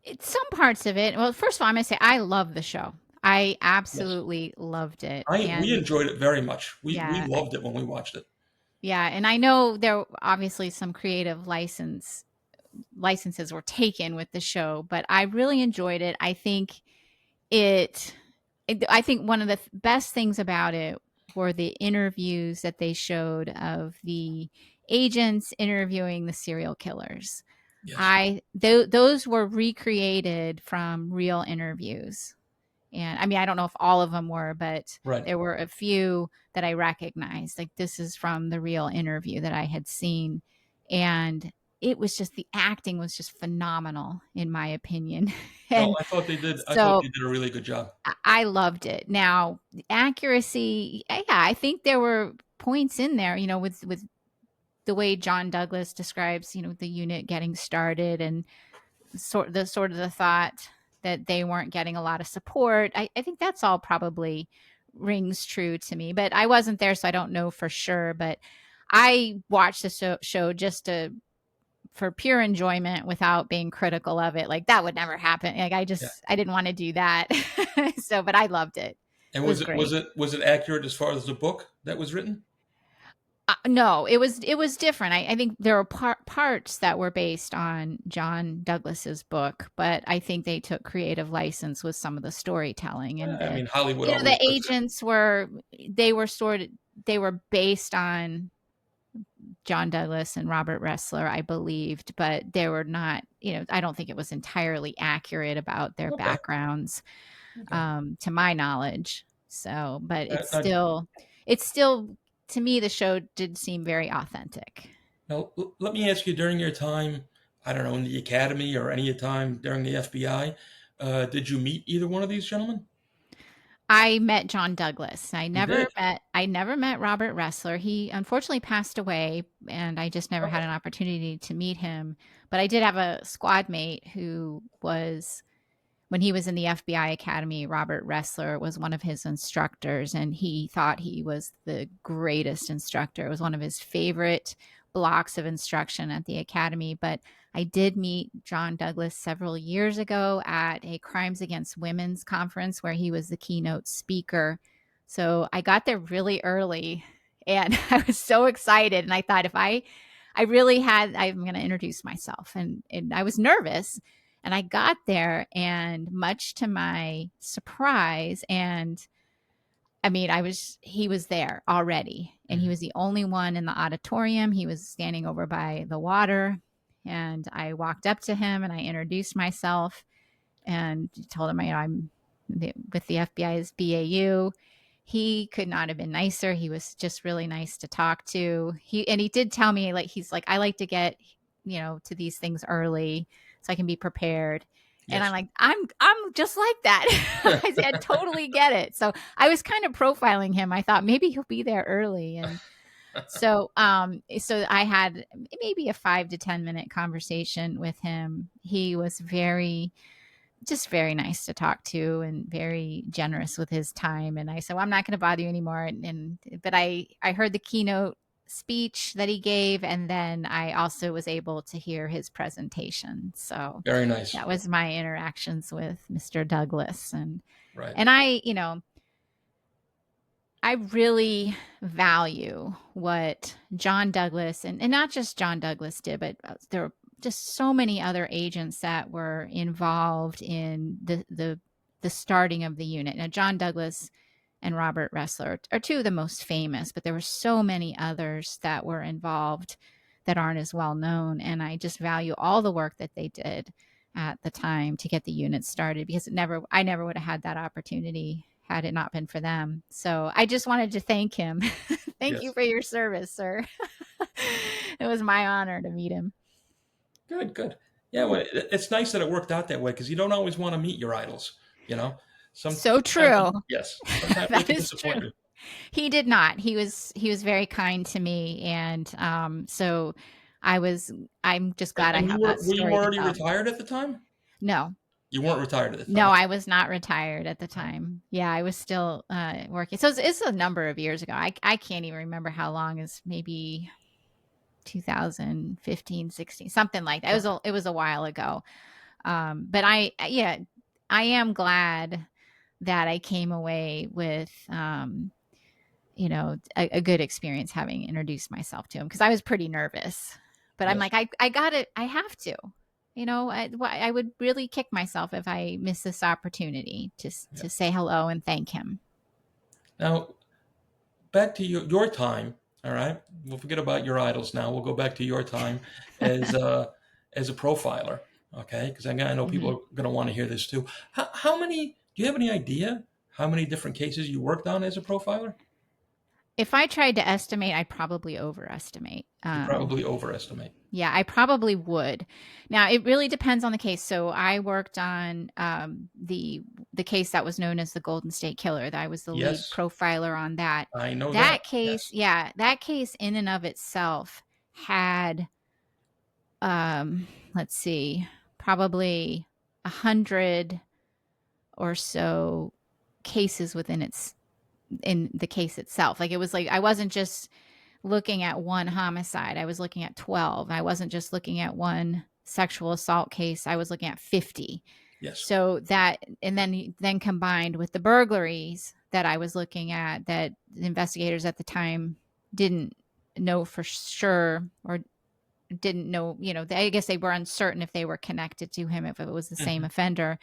It's some parts of it. Well, first of all, I'm going to say I love the show. I Yes. absolutely loved it. We And enjoyed it very much. We yeah, loved it when we watched it. yeah, and I know there obviously some creative licenses were taken with the show, but I really enjoyed it. It I think one of the best things about it were the interviews that they showed of the agents interviewing the serial killers. Yes. Those were recreated from real interviews. And I mean, I don't know if all of them were, but Right. there were a few that I recognized. Like, this is from the real interview that I had seen. And it was just, the acting was just phenomenal, in my opinion. No, And I thought they did. I thought so they did a really good job. I loved it. Now, the accuracy, yeah, I think there were points in there, with the way John Douglas describes, the unit getting started, and sort of the thought that they weren't getting a lot of support. I think that's all probably rings true to me, but I wasn't there, so I don't know for sure. But I watched the show just for pure enjoyment without being critical of it. Like, that would never happen. Like, Yeah. I didn't want to do that. So, but I loved it. And It was was it was great. it was it accurate as far as the book that was written? No, it was different. I think there were parts that were based on John Douglas's book, but I think they took creative license with some of the storytelling, and I the mean, Hollywood you know always the does that. agents they were based on John Douglas and Robert Ressler, I believed, but they were not. I don't think it was entirely accurate about their Okay. backgrounds, Okay. to my knowledge. So, but Now, it's still, to me, the show did seem very authentic. let me ask you: during your time, I don't know, in the academy or any time during the FBI, did you meet either one of these gentlemen? I met John Douglas. You did. I never met Robert Ressler. He unfortunately passed away, and I just never had Okay. an opportunity to meet him. But I did have a squad mate who was, when he was in the FBI Academy, Robert Ressler was one of his instructors, and he thought he was the greatest instructor. It was one of his favorite blocks of instruction at the Academy. But I did meet John Douglas several years ago at a Crimes Against Women's conference where he was the keynote speaker. So I got there really early, and I was so excited. And I thought, I'm going to introduce myself. And I was nervous, and I got there, and much to my surprise, and I mean, he was there already, and he Mhm. was the only one in the auditorium. He was standing over by the water, and I walked up to him and I introduced myself and told him, I'm with the FBI's BAU. He could not have been nicer. He was just really nice to talk to. He did tell me, like, he's like, I like to get, to these things early so I can be prepared. And I'm Yes. like, I'm just like that. I said, totally get it. So I was kind of profiling him. I thought maybe he'll be there early. And so I had maybe a 5 to 10 minute conversation with him. He was very nice to talk to and very generous with his time. And I said, well, I'm not going to bother you anymore. But I heard the keynote speech that he gave, and then I also was able to hear his presentation. So Very nice. that was my interactions with Mr. Douglas. Right. And I, I really value what John Douglas, and not just John Douglas did, but there were just so many other agents that were involved in the starting of the unit. Now, John Douglas and Robert Ressler are two of the most famous, but there were so many others that were involved that aren't as well known. And I just value all the work that they did at the time to get the unit started, because I never would have had that opportunity had it not been for them. So I just wanted to thank him. Thank you Yes. for your service, sir. It was my honor to meet him. Good, good. Yeah, well, it's nice that it worked out that way, because you don't always want to meet your idols, you know? So Sometimes, true. yes, sometimes they That can is disappoint true. you. He did not. He was very kind to me, and so I'm just glad I And have that were you story to already tell. retired at the time? No, You weren't retired at the no, time. I was not retired at the Oh, time. Yeah, I was still working. So it's a number of years ago. I can't even remember how long. Is maybe 2015, 16, something like that. okay. It was a while ago. But yeah, I am glad that I came away with a good experience having introduced myself to him, because I was pretty nervous. But I'm Yes. like, I got it. I have to. I would really kick myself if I miss this opportunity Yeah. to say hello and thank him. Now, back to your time, all right? We'll forget about your idols now. We'll go back to your time as as a profiler, okay? Because I know people Mhm. are going to want to hear this too. How many? Do you have any idea how many different cases you worked on as a profiler? If I tried to estimate, I'd probably overestimate. You probably overestimate. Yeah, I probably would. Now, it really depends on the case. So I worked on the case that was known as the Golden State Killer. I was the lead Yes, profiler on that. I know that. That case, Yes. yeah, that case in and of itself had, let's see, probably 100 or so cases in the case itself. Like, it was like I wasn't just looking at one homicide. I was looking at 12. I wasn't just looking at one sexual assault case. I was looking at 50. Yes. So that, and then combined with the burglaries that I was looking at, that the investigators at the time didn't know for sure, or didn't know, I guess they were uncertain if they were connected to him, if it was the same Hmm. offender.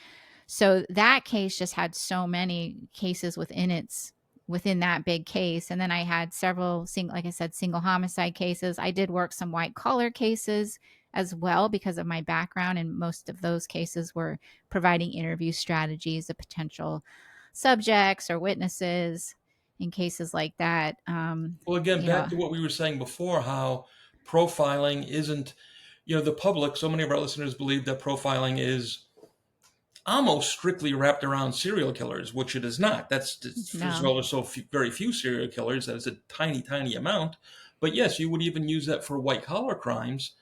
So that case just had so many cases within that big case. And then I had several like I said, single homicide cases. I did work some white collar cases as well, because of my background, and most of those cases were providing interview strategies of potential subjects or witnesses in cases like that. Well, again, You back know, to what we were saying before, how profiling isn't, the public, so many of our listeners believe that profiling is almost strictly wrapped around serial killers, which it is not. That's, first of no, all, there's very few serial killers. That is a tiny, tiny amount. But yes, you would even use that for white collar crimes.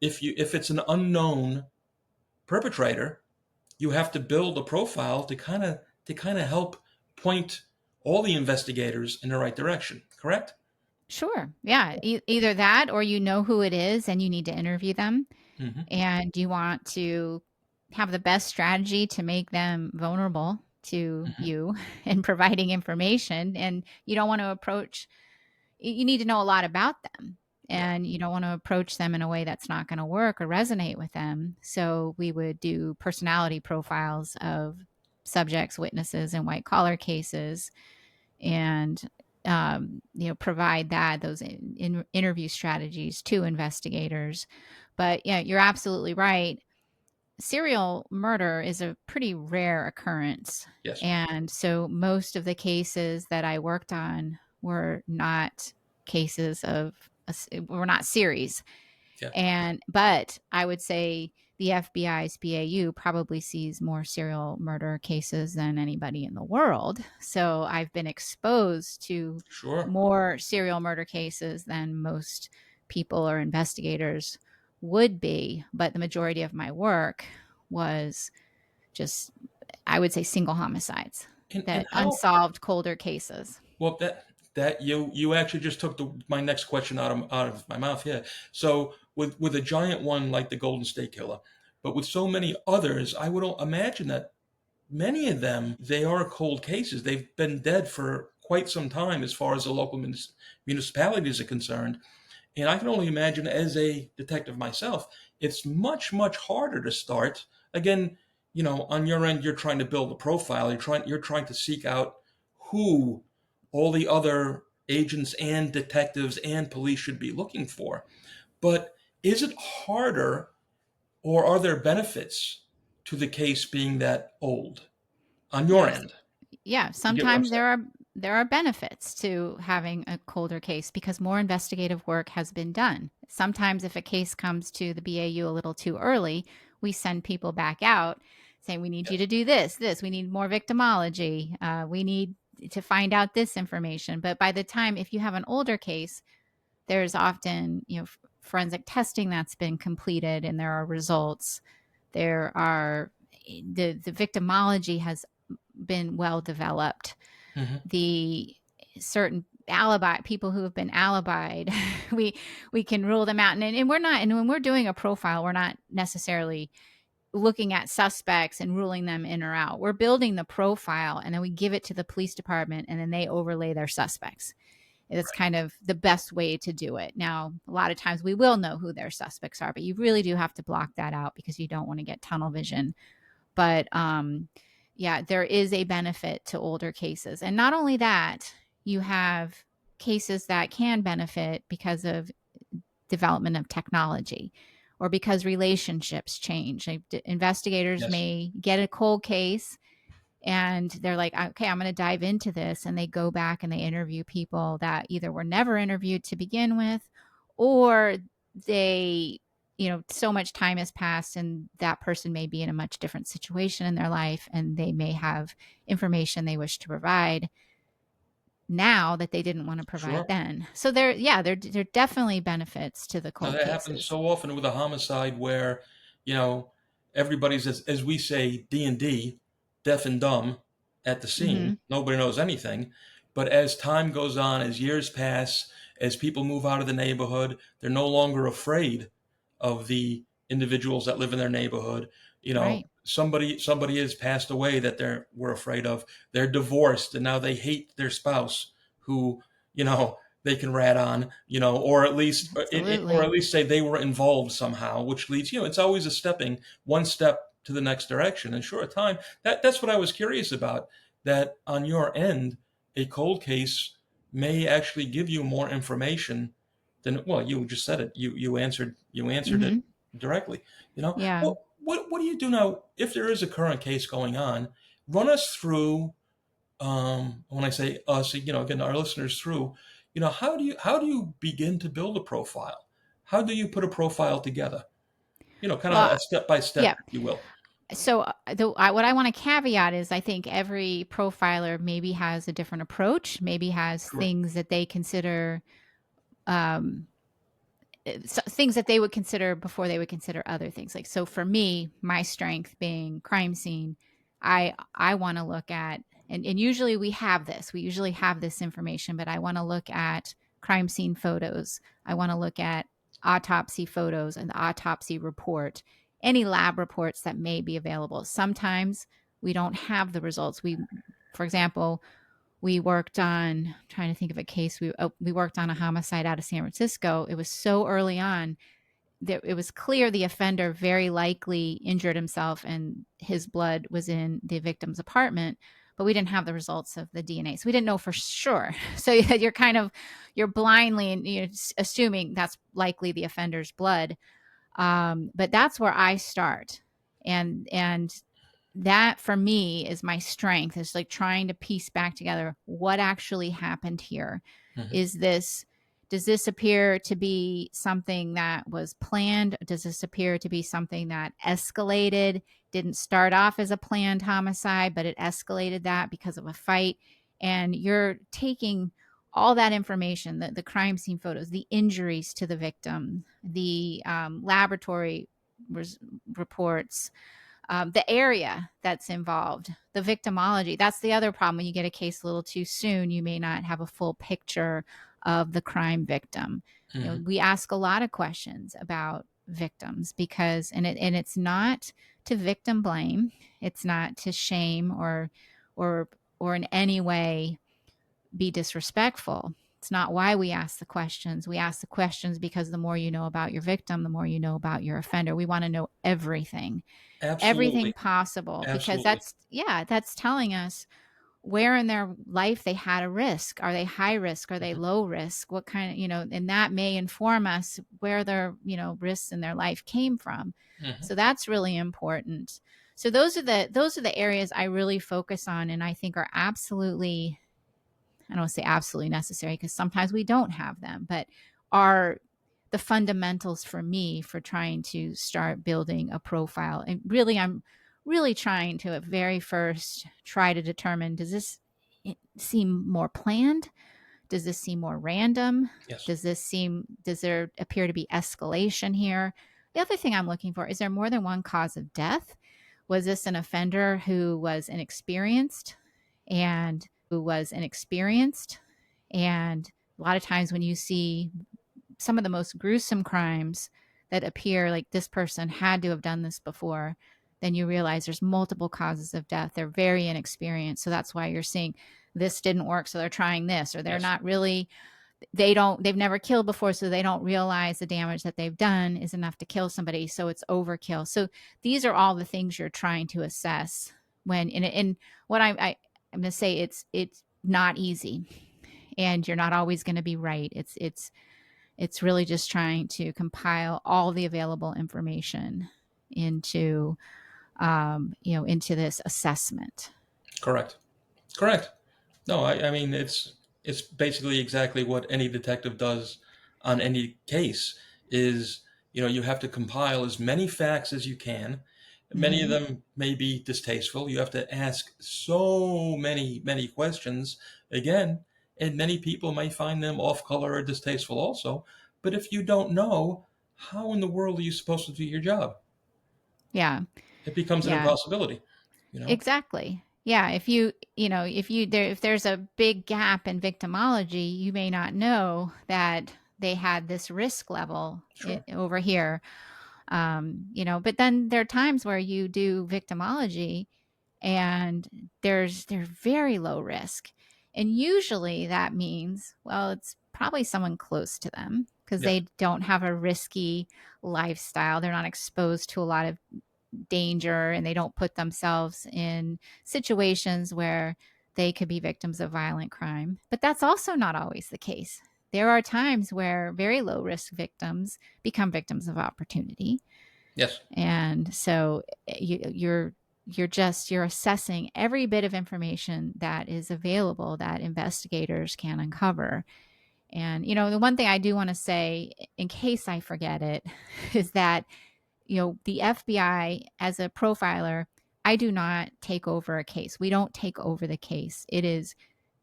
If it's an unknown perpetrator, you have to build a profile to kind of help point all the investigators in the right direction. Correct? sure. Yeah. Either that, or who it is and you need to interview them, Hmm. and you want to have the best strategy to make them vulnerable to Hmm. you and providing information. And you don't want to you need to know a lot about them, Yeah. and you don't want to approach them in a way that's not going to work or resonate with them. So we would do personality profiles of subjects, witnesses in white collar cases, and provide those interview strategies to investigators. But yeah, you're absolutely right. Serial murder is a pretty rare occurrence, Yes. and so most of the cases that I worked on were not cases of were not series. Yeah. But I would say the FBI's BAU probably sees more serial murder cases than anybody in the world. So I've been exposed to Sure. more serial murder cases than most people or investigators would be. But the majority of my work was just, I would say, single homicides, And that how unsolved colder cases. well that That you actually just took my next question out of my mouth here. So with a giant one like the Golden State Killer, but with so many others, I would imagine that many of them, they are cold cases. They've been dead for quite some time as far as the local municipalities are concerned. And I can only imagine, as a detective myself, it's much, much harder to start. Again, on your end, you're trying to build a profile. You're trying to seek out who all the other agents and detectives and police should be looking for. But is it harder, or are there benefits to the case being that old on your Yes. end? Yeah, You get what I'm sometimes there are benefits to having a colder case because more investigative work has been done. Sometimes if a case comes to the BAU a little too early, we send people back out saying we need you saying? to do this, we need more victimology, we need to find out this information. But by the time, if you have an older case, there's often, forensic testing that's been completed and there are results. There are the victimology has been well developed. Yeah. Hmm. The certain alibi people who have been alibied, we can rule them out. And we're not, and when we're doing a profile, we're not necessarily looking at suspects and ruling them in or out. We're building the profile and then we give it to the police department and then they overlay their suspects. It's kind of the best way to do it. Now, a lot of times we will know who their suspects are, but you really do have to block that out because you don't want to get tunnel vision. But yeah, there is a benefit to older cases. And not only that, you have cases that can benefit because of development of technology or because relationships change. Like, investigators Yes. may get a cold case and they're like, okay, I'm going to dive into this. And they go back and they interview people that either were never interviewed to begin with, or they, so much time has passed and that person may be in a much different situation in their life and they may have information they wish to provide now that they didn't want to provide Sure. then. So there are definitely benefits to the Now cold that happens cases. so often with a homicide where, you know, everybody's, as we say, D&D, deaf and dumb at the Mm-hmm. scene. Nobody knows anything. But as time goes on, as years pass, as people move out of the neighborhood, they're no longer afraid of the individuals that live in their neighborhood. Right. Somebody has passed away that we're afraid of. They're divorced and now they hate their spouse who, you know, they can rat on, or at least, or Absolutely. at least say they were involved somehow, which leads, it's always a stepping one step to the next direction. And sure, time that's what I was curious about. That on your end, a cold case may actually give you more information than, well, you just said it. You answered it Mm-hmm. directly. Yeah. What do you do now if there is a current case going on? Run us through, when I say us, again, our listeners through, how do you begin to build a profile? How do you put a profile together? Kind of Well, a step by yeah. step, if you will. So what I want to caveat is I think every profiler maybe has a different approach, maybe has Sure. things that they consider, um, things that they would consider before they would consider other things. Like, so for me, my strength being crime scene, I want to look at, and usually we usually have this information, but I want to look at crime scene photos. I want to look at autopsy photos and the autopsy report, any lab reports that may be available. Sometimes we don't have the results. For example, we worked on, I'm trying to think of a case. We worked on a homicide out of San Francisco. It was so early on that it was clear the offender very likely injured himself and his blood was in the victim's apartment, but we didn't have the results of the DNA. So we didn't know for sure. So you're blindly and assuming that's likely the offender's blood. But that's where I start. And that for me is my strength, is like trying to piece back together what actually happened here. Hmm. Is this, does this appear to be something that was planned? Does this appear to be something that escalated, didn't start off as a planned homicide, but it escalated that because of a fight? And you're taking all that information, the crime scene photos, the injuries to the victim, the laboratory res- reports, the area that's involved, the victimology. That's the other problem. When you get a case a little too soon, you may not have a full picture of the crime victim. Hmm. We ask a lot of questions about victims because, and it's not to victim blame, it's not to shame or or in any way be disrespectful. It's not why we ask the questions. We ask the questions because the more you know about your victim, the more you know about your offender. We want to know everything Absolutely. possible, because Absolutely. that's telling us where in their life they had a risk. Are they high risk? Are they Hmm. low risk? What kind of, and that may inform us where their, risks in their life came from. Hmm. So that's really important. So those are the areas I really focus on, and I think are absolutely, I don't want to say absolutely necessary because sometimes we don't have them, but are the fundamentals for me for trying to start building a profile. And really, I'm really trying to at very first try to determine, does this seem more planned? Does this seem more random? Yes. Does there appear to be escalation here? The other thing I'm looking for, is there more than one cause of death? Was this an offender who was inexperienced and and a lot of times when you see some of the most gruesome crimes that appear like this person had to have done this before, then you realize there's multiple causes of death. They're very inexperienced. So that's why you're seeing this didn't work. So they're trying this, or they're Yes. not really, they've never killed before. So they don't realize the damage that they've done is enough to kill somebody. So it's overkill. So these are all the things you're trying to assess when, in what I'm going to say, it's not easy, and you're not always going to be right. It's really just trying to compile all the available information into into this assessment. Correct. Correct. No, I mean it's basically exactly what any detective does on any case is, you have to compile as many facts as you can. Many of Mm-hmm. them may be distasteful. You have to ask so many questions again, and many people may find them off color or distasteful also. But if you don't know, how in the world are you supposed to do your job? Yeah, It becomes an yeah, impossibility, you know? exactly. Yeah, if there's a big gap in victimology, you may not know that they had this risk level Sure. over here. But then there are times where you do victimology and they're very low risk, and usually that means, well, it's probably someone close to them because Yes. they don't have a risky lifestyle. They're not exposed to a lot of danger, and they don't put themselves in situations where they could be victims of violent crime. But that's also not always the case. There are times where very low risk victims become victims of opportunity, Yes. and so you're assessing every bit of information that is available that investigators can uncover. And the one thing I do want to say, in case I forget it, is that the FBI, as a profiler, I do not take over a case. We don't take over the case. It is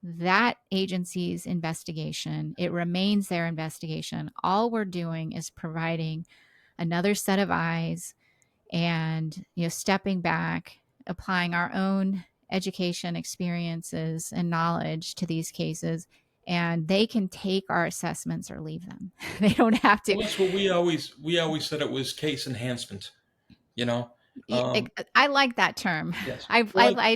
that agency's investigation. It remains their investigation. All we're doing is providing another set of eyes, and stepping back, applying our own education, experiences, and knowledge to these cases, and they can take our assessments or leave them. They don't have to. Well, that's what we always said, it was case enhancement, you know. Um, I like that term. yes. I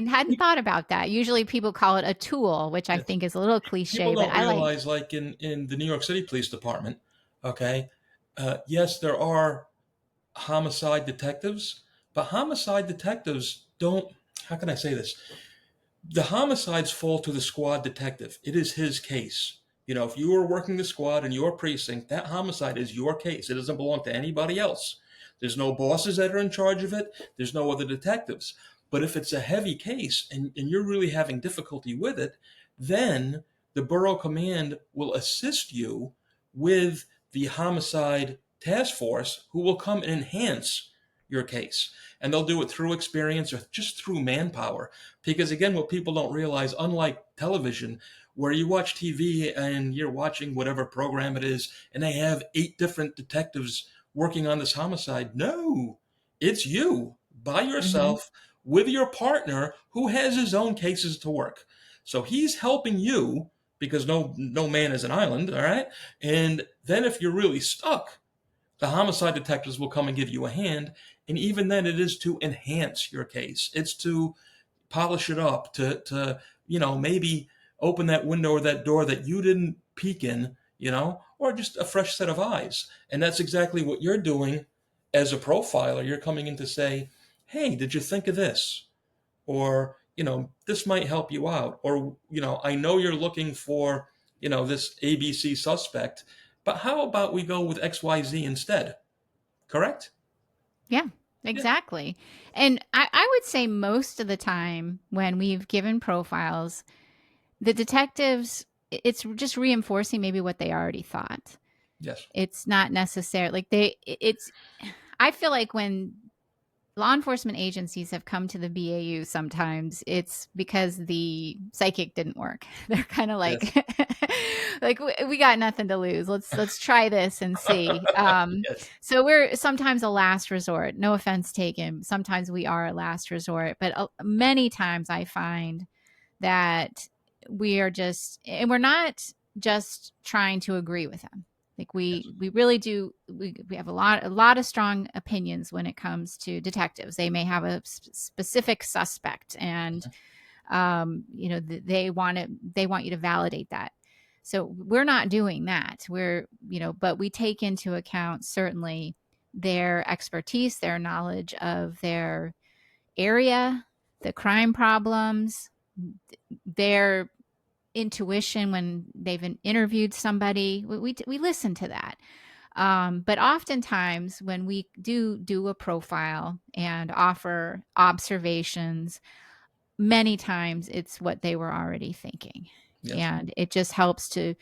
hadn't thought about that. Usually people call it a tool, which I Yes. think is a little People cliche, but don't I like. realize, like in the New York City Police Department, okay, yes, there are homicide detectives, but homicide detectives don't. How can I say this? The homicides fall to the squad detective. It is his case. If you are working the squad in your precinct, that homicide is your case. It doesn't belong to anybody else. There's no bosses that are in charge of it. There's no other detectives. But if it's a heavy case and you're really having difficulty with it, then the borough command will assist you with the homicide task force, who will come and enhance your case. And they'll do it through experience or just through manpower. Because again, what people don't realize, unlike television, where you watch TV and you're watching whatever program it is, and they have 8 different detectives working on this homicide. No, it's you by Hmm. yourself with your partner who has his own cases to work. So he's helping you because no man is an island, all right? And then if you're really stuck, the homicide detectives will come and give you a hand. And even then, it is to enhance your case. It's to polish it up, to maybe open that window or that door that you didn't peek in, or just a fresh set of eyes. And that's exactly what you're doing as a profiler. You're coming in to say, hey, did you think of this? Or, this might help you out. Or, I know you're looking for, this ABC suspect, but how about we go with XYZ instead? Correct? Yeah, Yeah. exactly. And I would say most of the time when we've given profiles, the detectives, it's just reinforcing maybe what they already thought. Yes. It's not necessarily like I feel like when law enforcement agencies have come to the BAU sometimes it's because the psychic didn't work. They're kind of like Yes. like we got nothing to lose. Let's try this and see. Yes. So we're sometimes a last resort. No offense taken. Sometimes we are a last resort, but many times I find that we are just and we're not just trying to agree with them. Like Yes. we really do we have a lot of strong opinions when it comes to detectives. They may have a specific suspect and they want you to validate that. So we're not doing that. But we take into account certainly their expertise, their knowledge of their area, the crime problems, their intuition when they've interviewed somebody. We listen to that. But oftentimes, when we do a profile and offer observations, many times it's what they were already thinking. Yes. And it just helps to,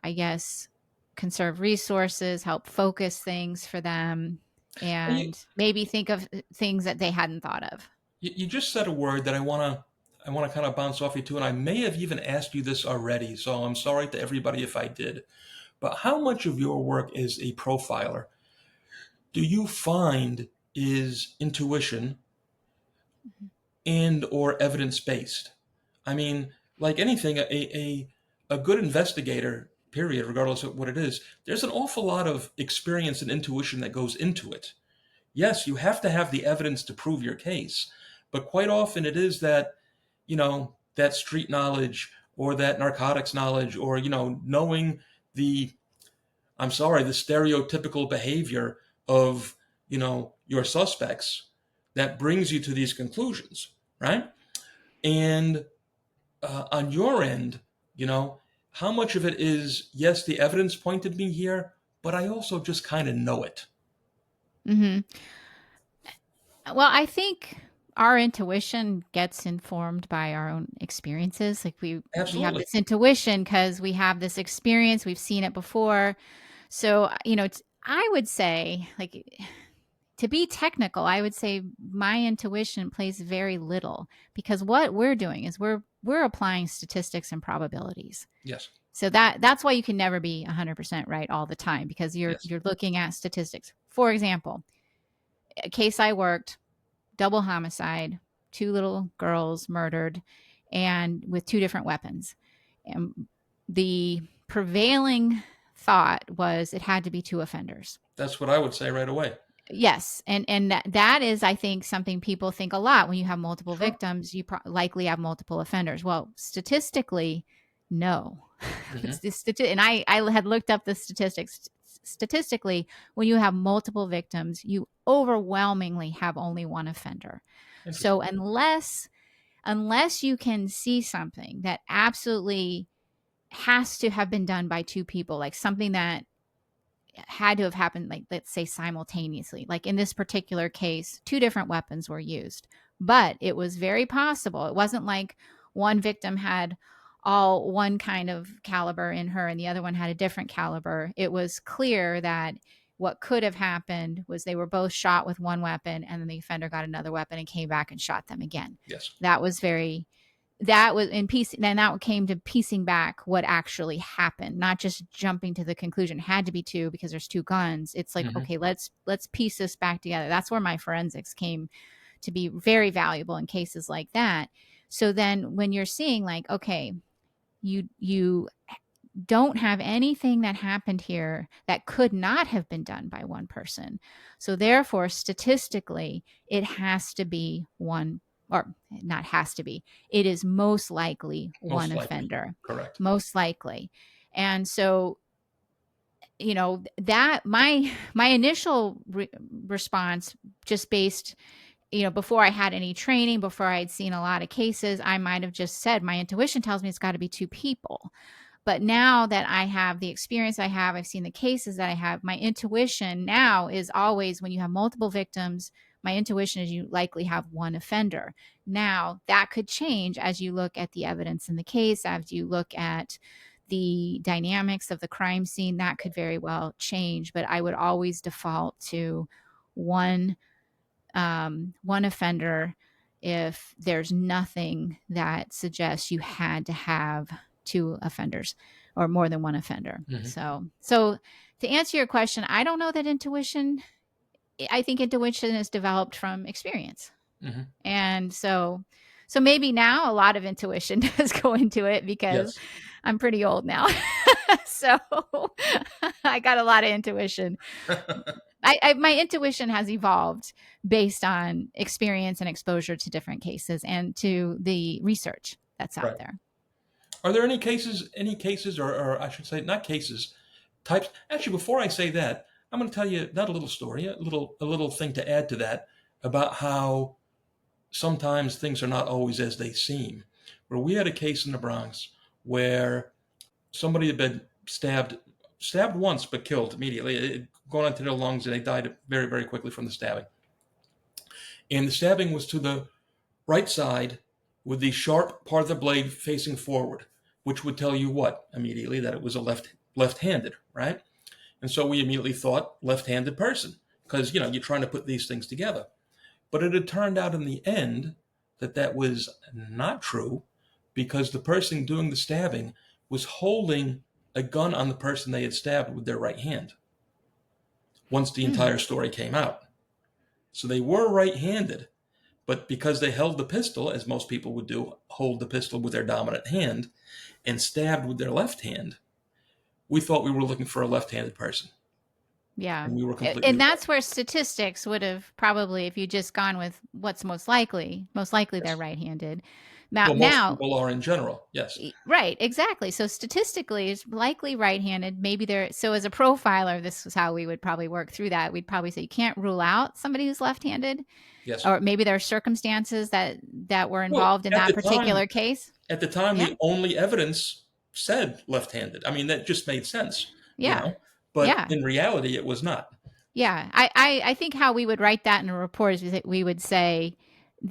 I guess, conserve resources, help focus things for them, And you, and maybe think of things that they hadn't thought of. you just said a word that I want to kind of bounce off you too, and I may have even asked you this already, so I'm sorry to everybody if I did. But how much of your work as a profiler do you find is intuition and or evidence based? I mean, like anything, a good investigator, period, regardless of what it is, there's an awful lot of experience and intuition that goes into it. Yes, you have to have the evidence to prove your case, but quite often it is that, that street knowledge or that narcotics knowledge or, knowing the, I'm sorry, the stereotypical behavior of, your suspects that brings you to these conclusions, right? And on your end, you know, how much of it is, yes, the evidence pointed me here, but I also just kind of know it. Hmm. Well, I think our intuition gets informed by our own experiences. Like we have Absolutely. this intuition because we have this experience, we've seen it before. So, I would say, like, to be technical, I would say my intuition plays very little because what we're doing is we're applying statistics and probabilities. Yes. So that's why you can never be 100% right all the time because you're Yes. you're looking at statistics. For example, a case I worked, double homicide, two little girls murdered, and with two different weapons. And the prevailing thought was it had to be two offenders. That's what I would say right away. Yes, and that is, I think, something people think a lot when you have multiple Sure. victims. You likely have multiple offenders. Well, statistically, no. Hmm. And I had looked up the statistics. Statistically, when you have multiple victims, you overwhelmingly have only one offender. So Interesting. unless you can see something that absolutely has to have been done by two people, like something that had to have happened, like let's say simultaneously, like in this particular case two different weapons were used, but it was very possible. It wasn't like one victim had all one kind of caliber in her and the other one had a different caliber. It was clear that what could have happened was they were both shot with one weapon and then the offender got another weapon and came back and shot them again. Yes. That was very that was in piece then that came to piecing back what actually happened, not just jumping to the conclusion it had to be two because there's two guns. It's like, Hmm. okay, let's piece this back together. That's where my forensics came to be very valuable in cases like that. So then when you're seeing like, okay, you don't have anything that happened here that could not have been done by one person. So therefore, statistically, it has to be one, or not has to be, it is most likely one Most likely. offender. Correct. Most likely. And so, that my initial response, just based, before I had any training, before I had seen a lot of cases, I might have just said, my intuition tells me it's got to be two people. But now that I have the experience I have, I've seen the cases that I have, my intuition now is always, when you have multiple victims, my intuition is you likely have one offender. Now, that could change as you look at the evidence in the case, as you look at the dynamics of the crime scene, that could very well change. But I would always default to one offender if there's nothing that suggests you had to have two offenders or more than one offender. Mm-hmm. So to answer your question, I don't know that I think intuition is developed from experience. Mm-hmm. And so maybe now a lot of intuition does go into it because Yes. I'm pretty old now. So I got a lot of intuition. My intuition has evolved based on experience and exposure to different cases and to the research that's out Right. there. Are there any cases, or I should say, not cases, types? Actually, before I say that, I'm going to tell you not a little story, a little thing to add to that about how sometimes things are not always as they seem. Where we had a case in the Bronx where somebody had been stabbed once, but killed immediately. It had gone into their lungs, and they died very, very quickly from the stabbing. And the stabbing was to the right side with the sharp part of the blade facing forward, which would tell you what immediately? That it was a left-handed, right? And so we immediately thought left-handed person because, you're trying to put these things together. But it had turned out in the end that was not true because the person doing the stabbing was holding a gun on the person they had stabbed with their right hand once the entire story came out. So they were right-handed, but because they held the pistol, as most people would do, hold the pistol with their dominant hand and stabbed with their left hand, we thought we were looking for a left-handed person. Yeah. And we were completely And wrong. that's where statistics would have probably, if you just gone with what's most likely Yes. they're right-handed. Well, most Now, people are in general, yes. right, exactly. So statistically, it's likely right-handed. Maybe so as a profiler, this is how we would probably work through that. We'd probably say you can't rule out somebody who's left-handed, Yes. or maybe there are circumstances that were Well, involved in that particular case. At the time, Yeah. the only evidence said left-handed. I mean, that just made sense, Yeah. But Yeah. in reality, it was not. Yeah. I think how we would write that in a report is that we would say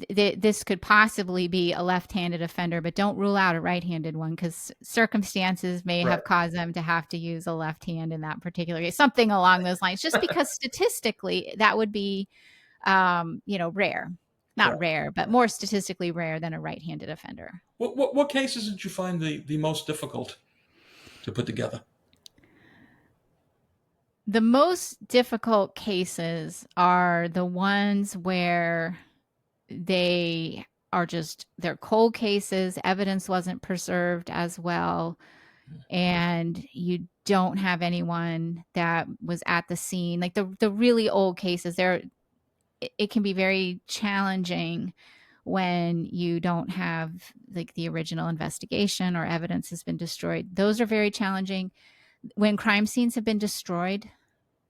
this could possibly be a left-handed offender, but don't rule out a right-handed one because circumstances may have caused them to have to use a left hand in that particular case, something along those lines, just because statistically that would be, rare, not rare, but more statistically rare than a right-handed offender. What cases did you find the most difficult to put together? The most difficult cases are the ones where they're cold cases, evidence wasn't preserved as well, and you don't have anyone that was at the scene. Like the really old cases, it can be very challenging when you don't have like the original investigation or evidence has been destroyed. Those are very challenging. When crime scenes have been destroyed,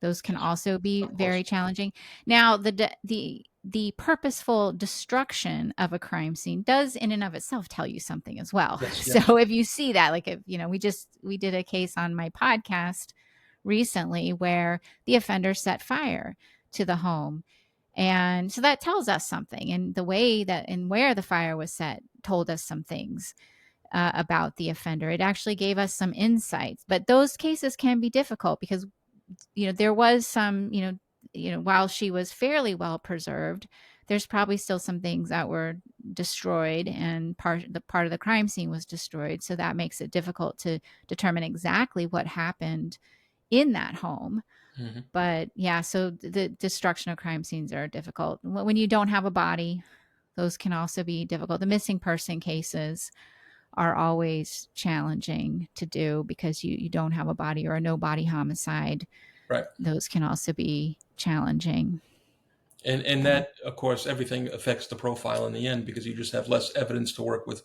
those can also be very challenging. Now, the purposeful destruction of a crime scene does in and of itself tell you something as well. Yes. So if you see that, like, if, we did a case on my podcast recently where the offender set fire to the home. And so that tells us something. And the way that and where the fire was set told us some things about the offender. It actually gave us some insights. But those cases can be difficult because there was some, while she was fairly well preserved, there's probably still some things that were destroyed and part of the crime scene was destroyed. So that makes it difficult to determine exactly what happened in that home. Hmm. But yeah, so the destruction of crime scenes are difficult. When you don't have a body, those can also be difficult. The missing person cases are always challenging to do because you don't have a body, or a no body homicide. Right. Those can also be challenging. And that, of course, everything affects the profile in the end because you just have less evidence to work with.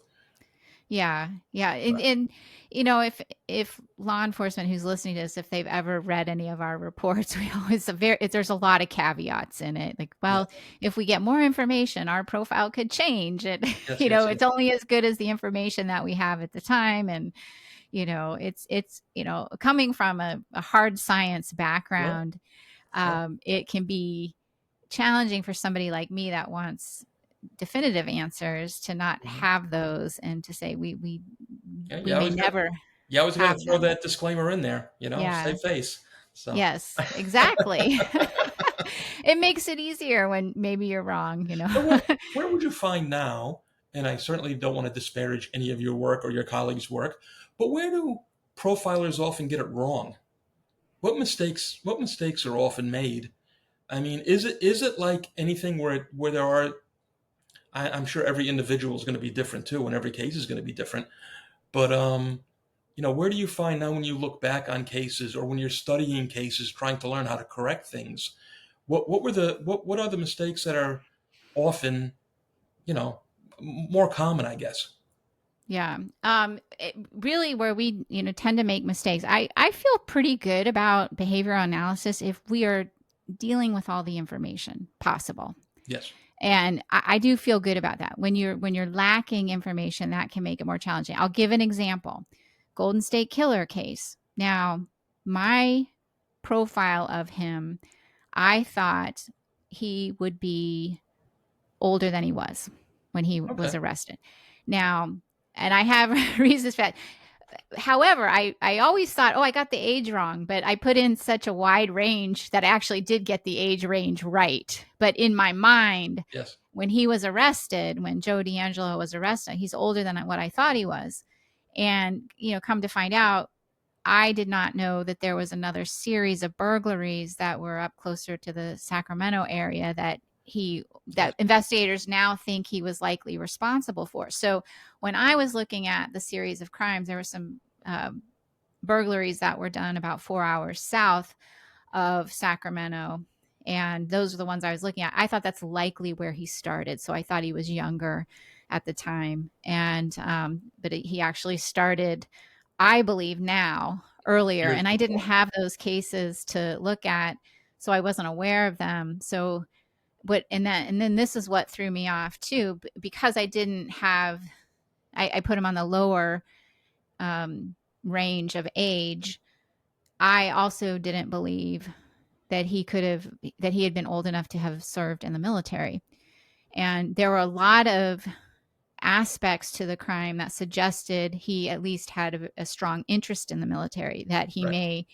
Yeah, yeah, and if law enforcement who's listening to this, if they've ever read any of our reports, we always there's a lot of caveats in it. Like, Yeah. well, if we get more information, our profile could change. It, Yes. Yes. Yes. it's only as good as the information that we have at the time, and it's coming from a hard science Right. background, Sure. it can be challenging for somebody like me that wants definitive answers to not Hmm. have those, and to say Yeah. we You may always got. never You always got to have throw them. that disclaimer in there. Yeah. Save face. So. Yes, exactly. It makes it easier when maybe you're wrong, So where would you find now, and I certainly don't want to disparage any of your work or your colleagues' work, but where do profilers often get it wrong? What mistakes are often made? I mean, is it like anything where there are, I'm sure every individual is going to be different too, and every case is going to be different. But where do you find now when you look back on cases or when you're studying cases, trying to learn how to correct things? What are the mistakes that are often, you know, more common, I guess? Yeah. Really, where we tend to make mistakes. I feel pretty good about behavioral analysis if we are dealing with all the information possible. Yes. And I do feel good about that. When you're lacking information, that can make it more challenging. I'll give an example. Golden State Killer case. Now, my profile of him, I thought he would be older than he was when he was Okay. arrested. Now, and I have reasons for that. However, I always thought, oh, I got the age wrong, but I put in such a wide range that I actually did get the age range right. But in my mind, Yes. when he was arrested, when Joe D'Angelo was arrested, he's older than what I thought he was. And, come to find out, I did not know that there was another series of burglaries that were up closer to the Sacramento area that Yes. investigators now think he was likely responsible for. So when I was looking at the series of crimes, there were some burglaries that were done about 4 hours south of Sacramento. And those are the ones I was looking at. I thought that's likely where he started. So I thought he was younger at the time. But he actually started, I believe now, earlier. Years And I didn't before. have those cases to look at. So I wasn't aware of them. So and then this is what threw me off too, because I didn't have, I put him on the lower um, range of age. I also didn't believe that he had been old enough to have served in the military. And there were a lot of aspects to the crime that suggested he at least had a strong interest in the military, that he Right. may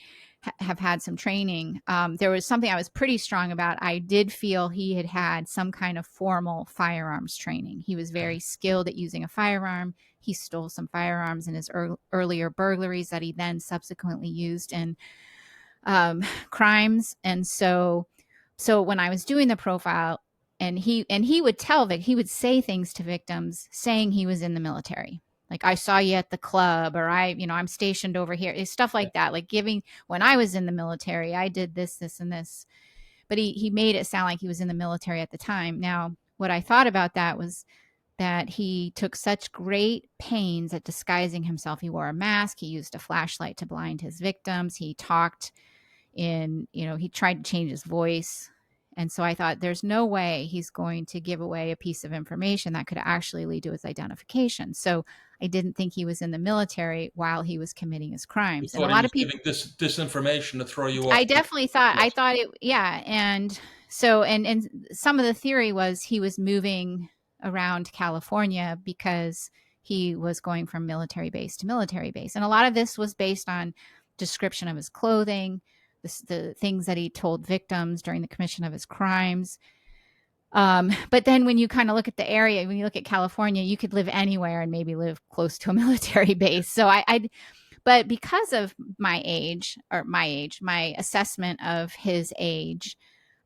have had some training. There was something I was pretty strong about. I did feel he had had some kind of formal firearms training. He was very skilled at using a firearm. He stole some firearms in his earlier burglaries that he then subsequently used in crimes. And so when I was doing the profile, and he would he would say things to victims saying he was in the military. Like, I saw you at the club, or I'm stationed over here. It's stuff Yeah. like that. Like, giving, when I was in the military, I did this, this, and this. But he made it sound like he was in the military at the time. Now, what I thought about that was that he took such great pains at disguising himself. He wore a mask. He used a flashlight to blind his victims. He talked he tried to change his voice. And so I thought, there's no way he's going to give away a piece of information that could actually lead to his identification. So I didn't think he was in the military while he was committing his You crimes. And a thought he lot of was people, giving this disinformation to throw you off. I definitely thought, Yes. yeah. And so, and some of the theory was he was moving around California because he was going from military base to military base. And a lot of this was based on description of his clothing, the things that he told victims during the commission of his crimes. But then when you kind of look at the area, when you look at California, you could live anywhere and maybe live close to a military base. So But because of my assessment of his age,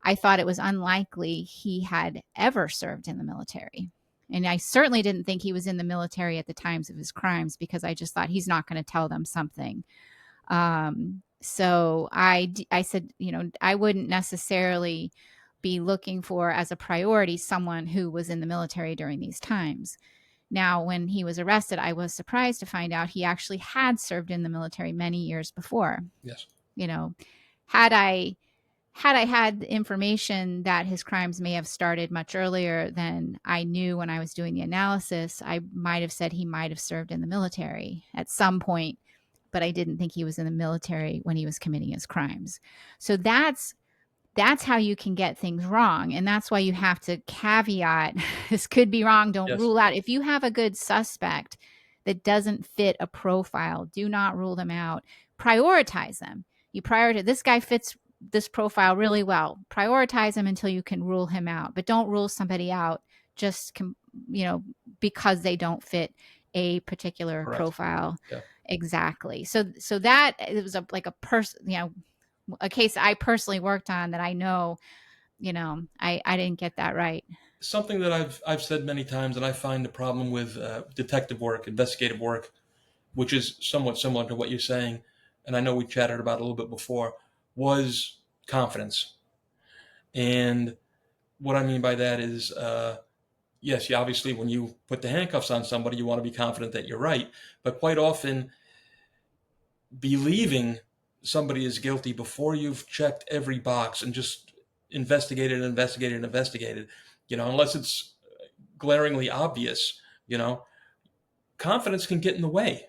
I thought it was unlikely he had ever served in the military. And I certainly didn't think he was in the military at the times of his crimes, because I just thought he's not going to tell them something. So I said, I wouldn't necessarily be looking for as a priority someone who was in the military during these times. Now, when he was arrested, I was surprised to find out he actually had served in the military many years before. Yes. You know, had I had information that his crimes may have started much earlier than I knew when I was doing the analysis, I might have said he might have served in the military at some point, but I didn't think he was in the military when he was committing his crimes. So that's how you can get things wrong. And that's why you have to caveat this could be wrong. Don't Yes. rule out. If you have a good suspect that doesn't fit a profile, do not rule them out. Prioritize them. You prioritize, this guy fits this profile really well. Prioritize him until you can rule him out, but don't rule somebody out just, because they don't fit a particular Correct. profile. Yeah. Exactly. So that it was a person, a case I personally worked on that I know, I didn't get that right. Something that I've said many times, and I find the problem with detective work, investigative work, which is somewhat similar to what you're saying, and I know we chatted about it a little bit before, was confidence. And what I mean by that is, yes, you obviously, when you put the handcuffs on somebody, you want to be confident that you're right. But quite often, believing somebody is guilty before you've checked every box and just investigated and investigated and investigated, unless it's glaringly obvious, confidence can get in the way.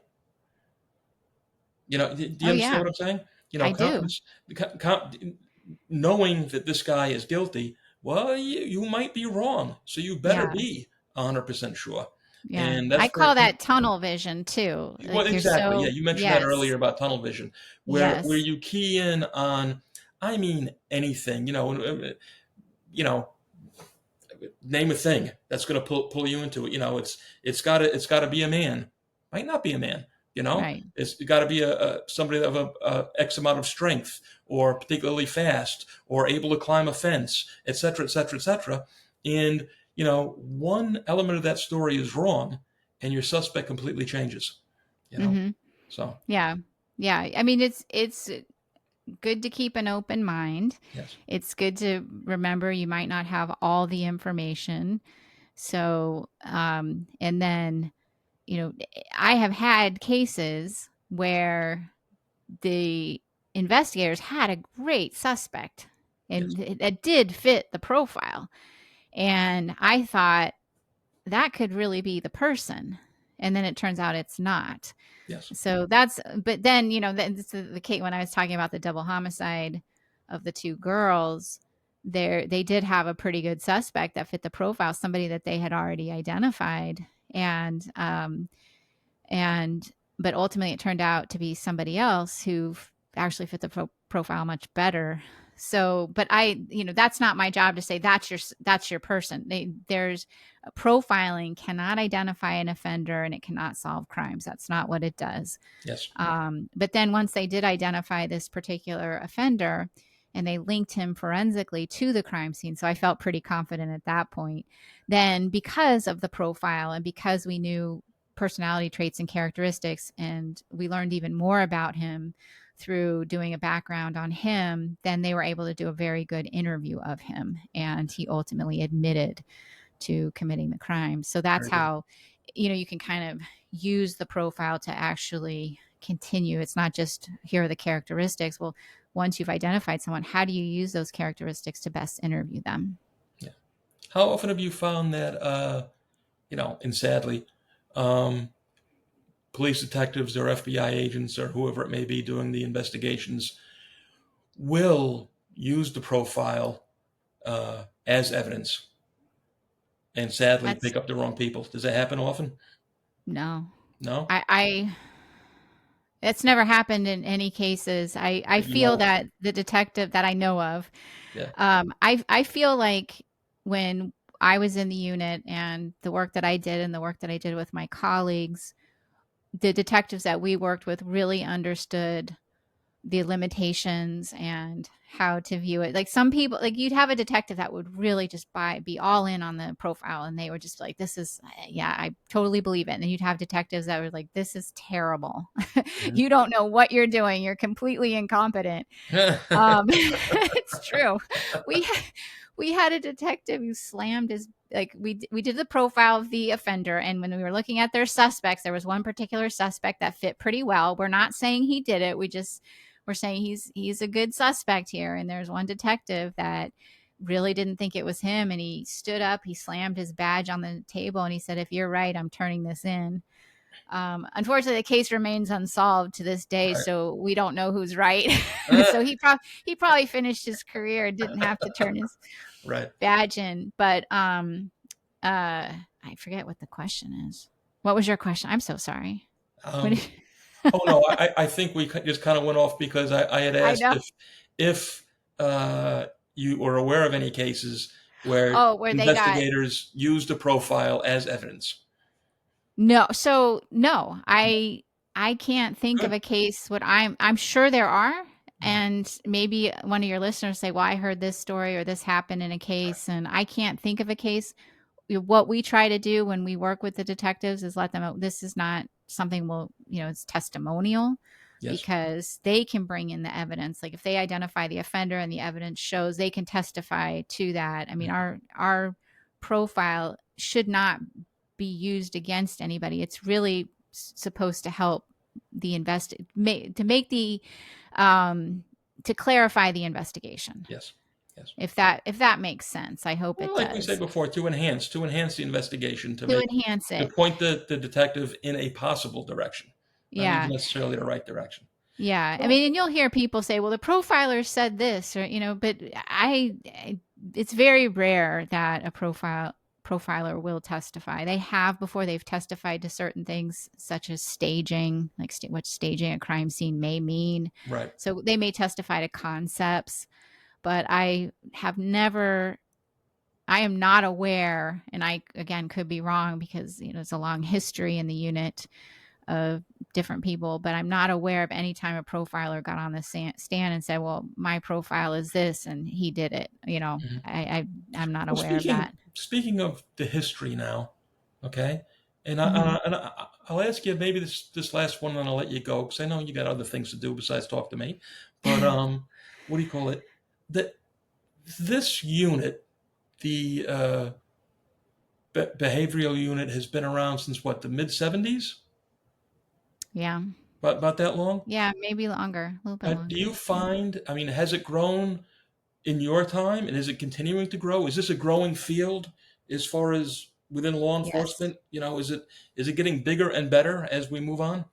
Do you Oh understand yeah, what I'm saying? I do. Confidence, knowing that this guy is guilty, well, you might be wrong. So you better Yeah. be 100% sure. Yeah. And I that's where call that tunnel vision too. well, Like you're exactly. Yeah, so, you mentioned that yes. earlier about tunnel vision, where Yes. you key in on, I mean, anything, you know, name a thing that's going to pull you into it. It's got to be a man. Might not be a man. Right. It's got to be a somebody of a X amount of strength, or particularly fast, or able to climb a fence, et cetera, et cetera, et cetera. And one element of that story is wrong, and your suspect completely changes. You know, Mm-hmm. so Yeah. Yeah. I mean, it's good to keep an open mind. yes, It's good to remember you might not have all the information. So, and then, I have had cases where the investigators had a great suspect yes, and that did fit the profile. And I thought that could really be the person. And then it turns out it's not. yes, So but then, that's the case when I was talking about the double homicide of the two girls, they did have a pretty good suspect that fit the profile, somebody that they had already identified. And but ultimately it turned out to be somebody else who actually fit the profile much better. So but that's not my job to say that's your person. There's profiling cannot identify an offender and it cannot solve crimes. That's not what it does. yes, But then once they did identify this particular offender and they linked him forensically to the crime scene, so I felt pretty confident at that point. Then because of the profile and because we knew personality traits and characteristics, and we learned even more about him through doing a background on him, then they were able to do a very good interview of him. And he ultimately admitted to committing the crime. So that's very good. how, you can kind of use the profile to actually continue. It's not just here are the characteristics. Well, once you've identified someone, how do you use those characteristics to best interview them? Yeah. How often have you found that, and sadly, um, police detectives or FBI agents or whoever it may be doing the investigations will use the profile as evidence and sadly That's pick up the wrong people? Does that happen often? no. No? I It's never happened in any cases. I That you feel know of? that the detective that I know of, Yeah. I feel like when I was in the unit and the work that I did and the work that I did with my colleagues, the detectives that we worked with really understood the limitations and how to view it. Like some people, like you'd have a detective that would really just be all in on the profile, and they were just like, this is, yeah, I totally believe it. And then you'd have detectives that were like, this is terrible. Mhm. You don't know what you're doing. You're completely incompetent. It's true. We we had a detective who slammed his, like, we did the profile of the offender, and when we were looking at their suspects, there was one particular suspect that fit pretty well. We're not saying he did it. We're saying he's a good suspect here, and there's one detective that really didn't think it was him, and he stood up, he slammed his badge on the table, and he said, if you're right, I'm turning this in. Unfortunately, the case remains unsolved to this day, Right. so we don't know who's right. So he probably finished his career and didn't have to turn his Right. badge in. But I forget what the question is. What was your question? I'm so sorry. What Um, did, oh no, I think we just kind of went off because I had I asked know. if you were aware of any cases where Oh, where they got investigators used a profile as evidence. no. So no, I can't think of Good. a case. What I'm sure there are, Mhm. and maybe one of your listeners say, "Well, I heard this story or this happened in a case," and I can't think of a case. What we try to do when we work with the detectives is let them know this is not something we'll, it's testimonial, Yes. because they can bring in the evidence. Like if they identify the offender and the evidence shows, they can testify to that. I mean, Mhm. our profile should not be used against anybody. It's really supposed to help the to make the um to clarify the investigation. Yes. Yes. If that makes sense, I hope Well, it like we said does. before, to enhance the investigation, To enhance to it. point the detective in a possible direction, not even Yeah. necessarily the right direction. Yeah. I Well, mean, and you'll hear people say, well, the profiler said this, or, but it's very rare that a profiler will testify. They have before. They've testified to certain things such as staging, like what staging a crime scene may mean. right. So they may testify to concepts, but I am not aware, and I, again, could be wrong because, it's a long history in the unit of different people, but I'm not aware of any time a profiler got on the stand and said, well, my profile is this and he did it. Mhm. I'm not Well, aware of that. speaking of the history now, okay, and Hmm. I'll ask you maybe this last one, and then I'll let you go because I know you got other things to do besides talk to me. But what do you call it? That this unit, the behavioral unit, has been around since what, the mid 70s? Yeah. About that long? Yeah. Maybe longer, a little bit Do longer. you Yeah. find? I mean, has it grown in your time, and is it continuing to grow? Is this a growing field as far as within law Yes. enforcement? Is it getting bigger and better as we move on?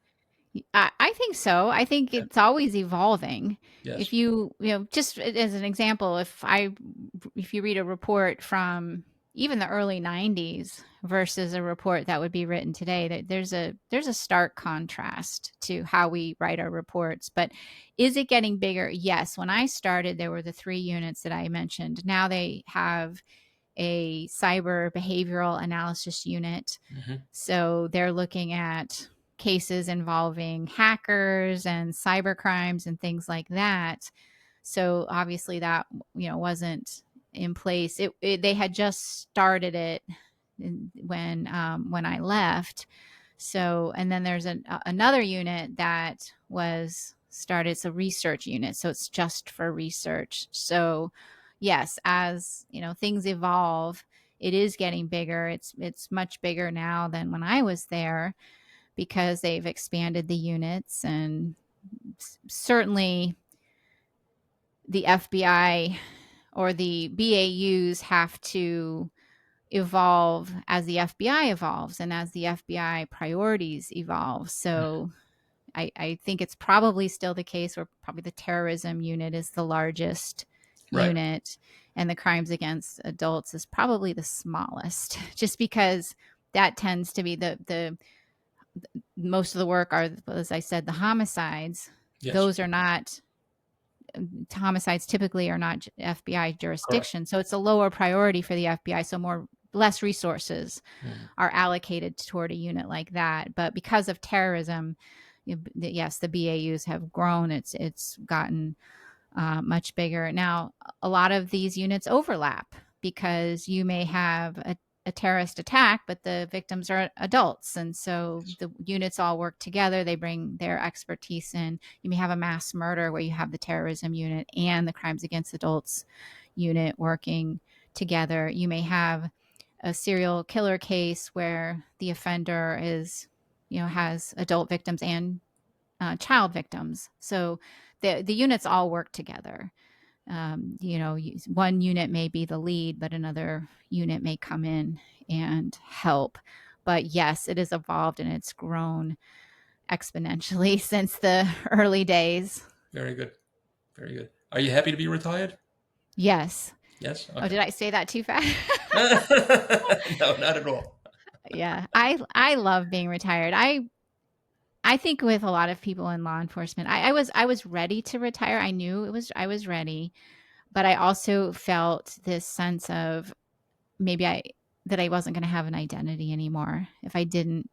I think so. I think Yeah. it's always evolving. Yes. If just as an example, if you read a report from even the early 90s versus a report that would be written today, that there's a stark contrast to how we write our reports. But is it getting bigger? Yes. When I started, there were the 3 units that I mentioned. Now they have a cyber behavioral analysis unit, Hmm. so they're looking at cases involving hackers and cyber crimes and things like that. So obviously that wasn't in place. They had just started it when I left. So, and then there's another unit that was started. It's a research unit, so it's just for research. So yes, as things evolve, it is getting bigger. It's much bigger now than when I was there because they've expanded the units, and certainly the FBI or the BAUs have to evolve as the FBI evolves and as the FBI priorities evolve. So I think it's probably still the case where probably the terrorism unit is the largest Right. unit, and the crimes against adults is probably the smallest, just because that tends to be the most of the work are, as I said, the homicides. Yes. Those are not Homicides typically are not FBI Correct. jurisdiction, so it's a lower priority for the FBI. So more less resources are allocated toward a unit like that. But because of terrorism, yes, the BAUs have grown. It's gotten much bigger. Now, a lot of these units overlap because you may have a terrorist attack, but the victims are adults. And so the units all work together. They bring their expertise in. You may have a mass murder where you have the terrorism unit and the crimes against adults unit working together. You may have a serial killer case where the offender is, has adult victims and child victims. So the units all work together. One unit may be the lead, but another unit may come in and help. But yes, it has evolved and it's grown exponentially since the early days. Very good. Very good. Are you happy to be retired? Yes. Yes. Okay. Oh, did I say that too fast? No, not at all. Yeah. I love being retired. I think with a lot of people in law enforcement, I was ready to retire. I knew I was ready, but I also felt this sense of that I wasn't going to have an identity anymore if I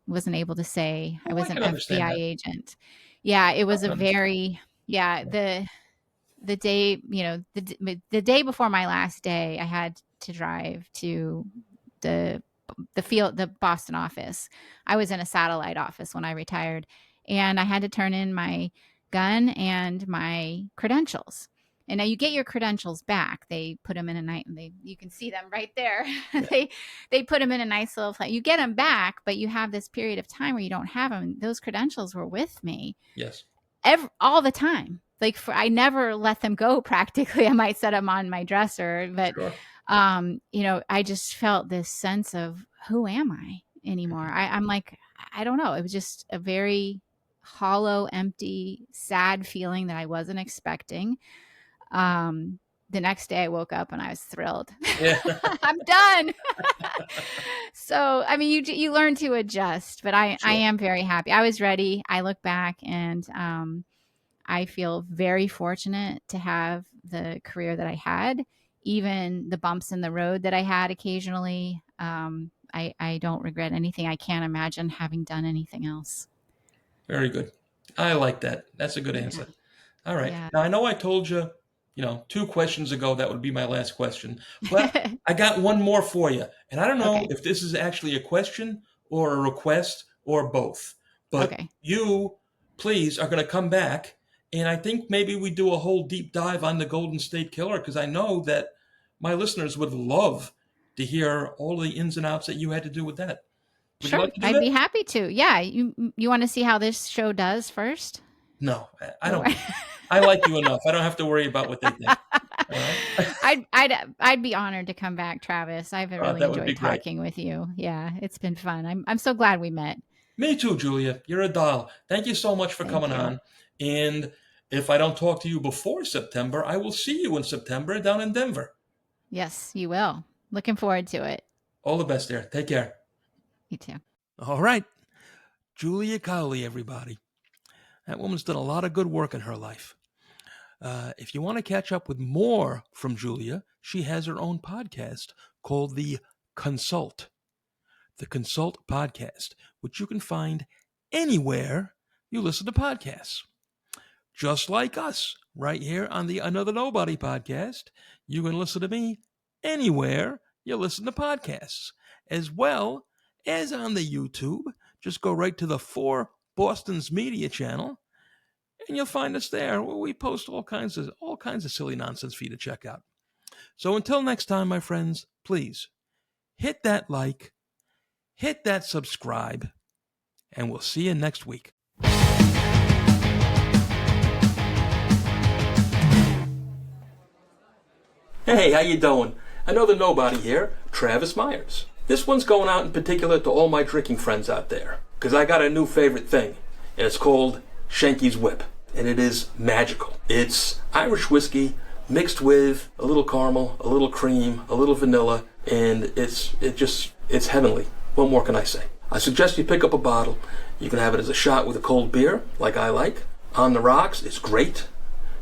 wasn't able to say I was I an can understand FBI that. agent. Yeah, it was I a can understand. very the day, the day before my last day, I had to drive to the Boston office. I was in a satellite office when I retired, and I had to turn in my gun and my credentials. And now you get your credentials back. They put them in a nice, you can see them right there. Yeah. they put them in a nice little place. You get them back, but you have this period of time where you don't have them. Those credentials were with me Yes. all the time. Like I never let them go practically. I might set them on my dresser, but Sure. I just felt this sense of who am I anymore? I'm like, I don't know. It was just a very hollow, empty, sad feeling that I wasn't expecting. The next day I woke up and I was thrilled. Yeah. I'm done. So, I mean, you learn to adjust, but I Sure. am very happy. I was ready. I look back and, I feel very fortunate to have the career that I had, even the bumps in the road that I had occasionally. I don't regret anything. I can't imagine having done anything else. Very good. I like that. That's a good Yeah. answer. All right. Yeah. Now, I know I told you, 2 questions ago that would be my last question, but I got one more for you. And I don't know Okay. if this is actually a question or a request or both, but Okay. you, please, are going to come back. And I think maybe we do a whole deep dive on the Golden State Killer, because I know that my listeners would love to hear all the ins and outs that you had to do with that. Would you Sure. like to do I'd that? be happy to. Yeah. You want to see how this show does first? No, I Or- don't. I like you enough. I don't have to worry about what they think. All right. I'd be honored to come back, Travis. I've really That would be enjoyed great. talking with you. Yeah, it's been fun. I'm so glad we met. Me too, Julia. You're a doll. Thank you so much for Thank coming you. on. And if I don't talk to you before September, I will see you in September down in Denver. Yes, you will. Looking forward to it. All the best there. Take care. You too. All right. Julia Cowley, everybody. That woman's done a lot of good work in her life. If you want to catch up with more from Julia, she has her own podcast called The Consult. The Consult Podcast, which you can find anywhere you listen to podcasts. Just like us, right here on the Another Nobody podcast, you can listen to me anywhere you listen to podcasts, as well as on the YouTube. Just go right to the For Boston's Media channel, and you'll find us there, where we post all kinds of silly nonsense for you to check out. So until next time, my friends, please hit that like, hit that subscribe, and we'll see you next week. Hey, how you doing? Another nobody here, Travis Myers. This one's going out in particular to all my drinking friends out there, because I got a new favorite thing, and it's called Shanky's Whip, and it is magical. It's Irish whiskey mixed with a little caramel, a little cream, a little vanilla, and it's heavenly. What more can I say? I suggest you pick up a bottle. You can have it as a shot with a cold beer, like I like. On the rocks, it's great.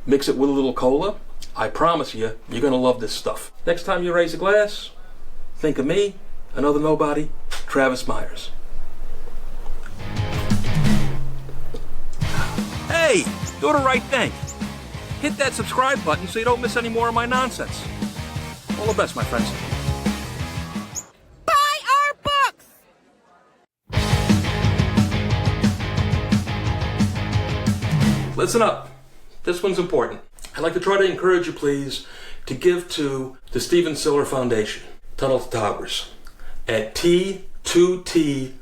Mix it with a little cola. I promise you, you're going to love this stuff. Next time you raise a glass, think of me, another nobody, Travis Myers. Hey, do the right thing. Hit that subscribe button so you don't miss any more of my nonsense. All the best, my friends. Buy our books! Listen up. This one's important. I'd like to try to encourage you, please, to give to the Stephen Siller Foundation, Tunnel to Towers, at T2T.org.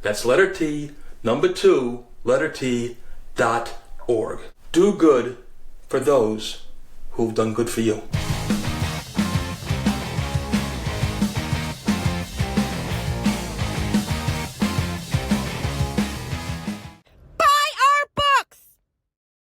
That's letter T, number 2, letter T.org. Do good for those who've done good for you.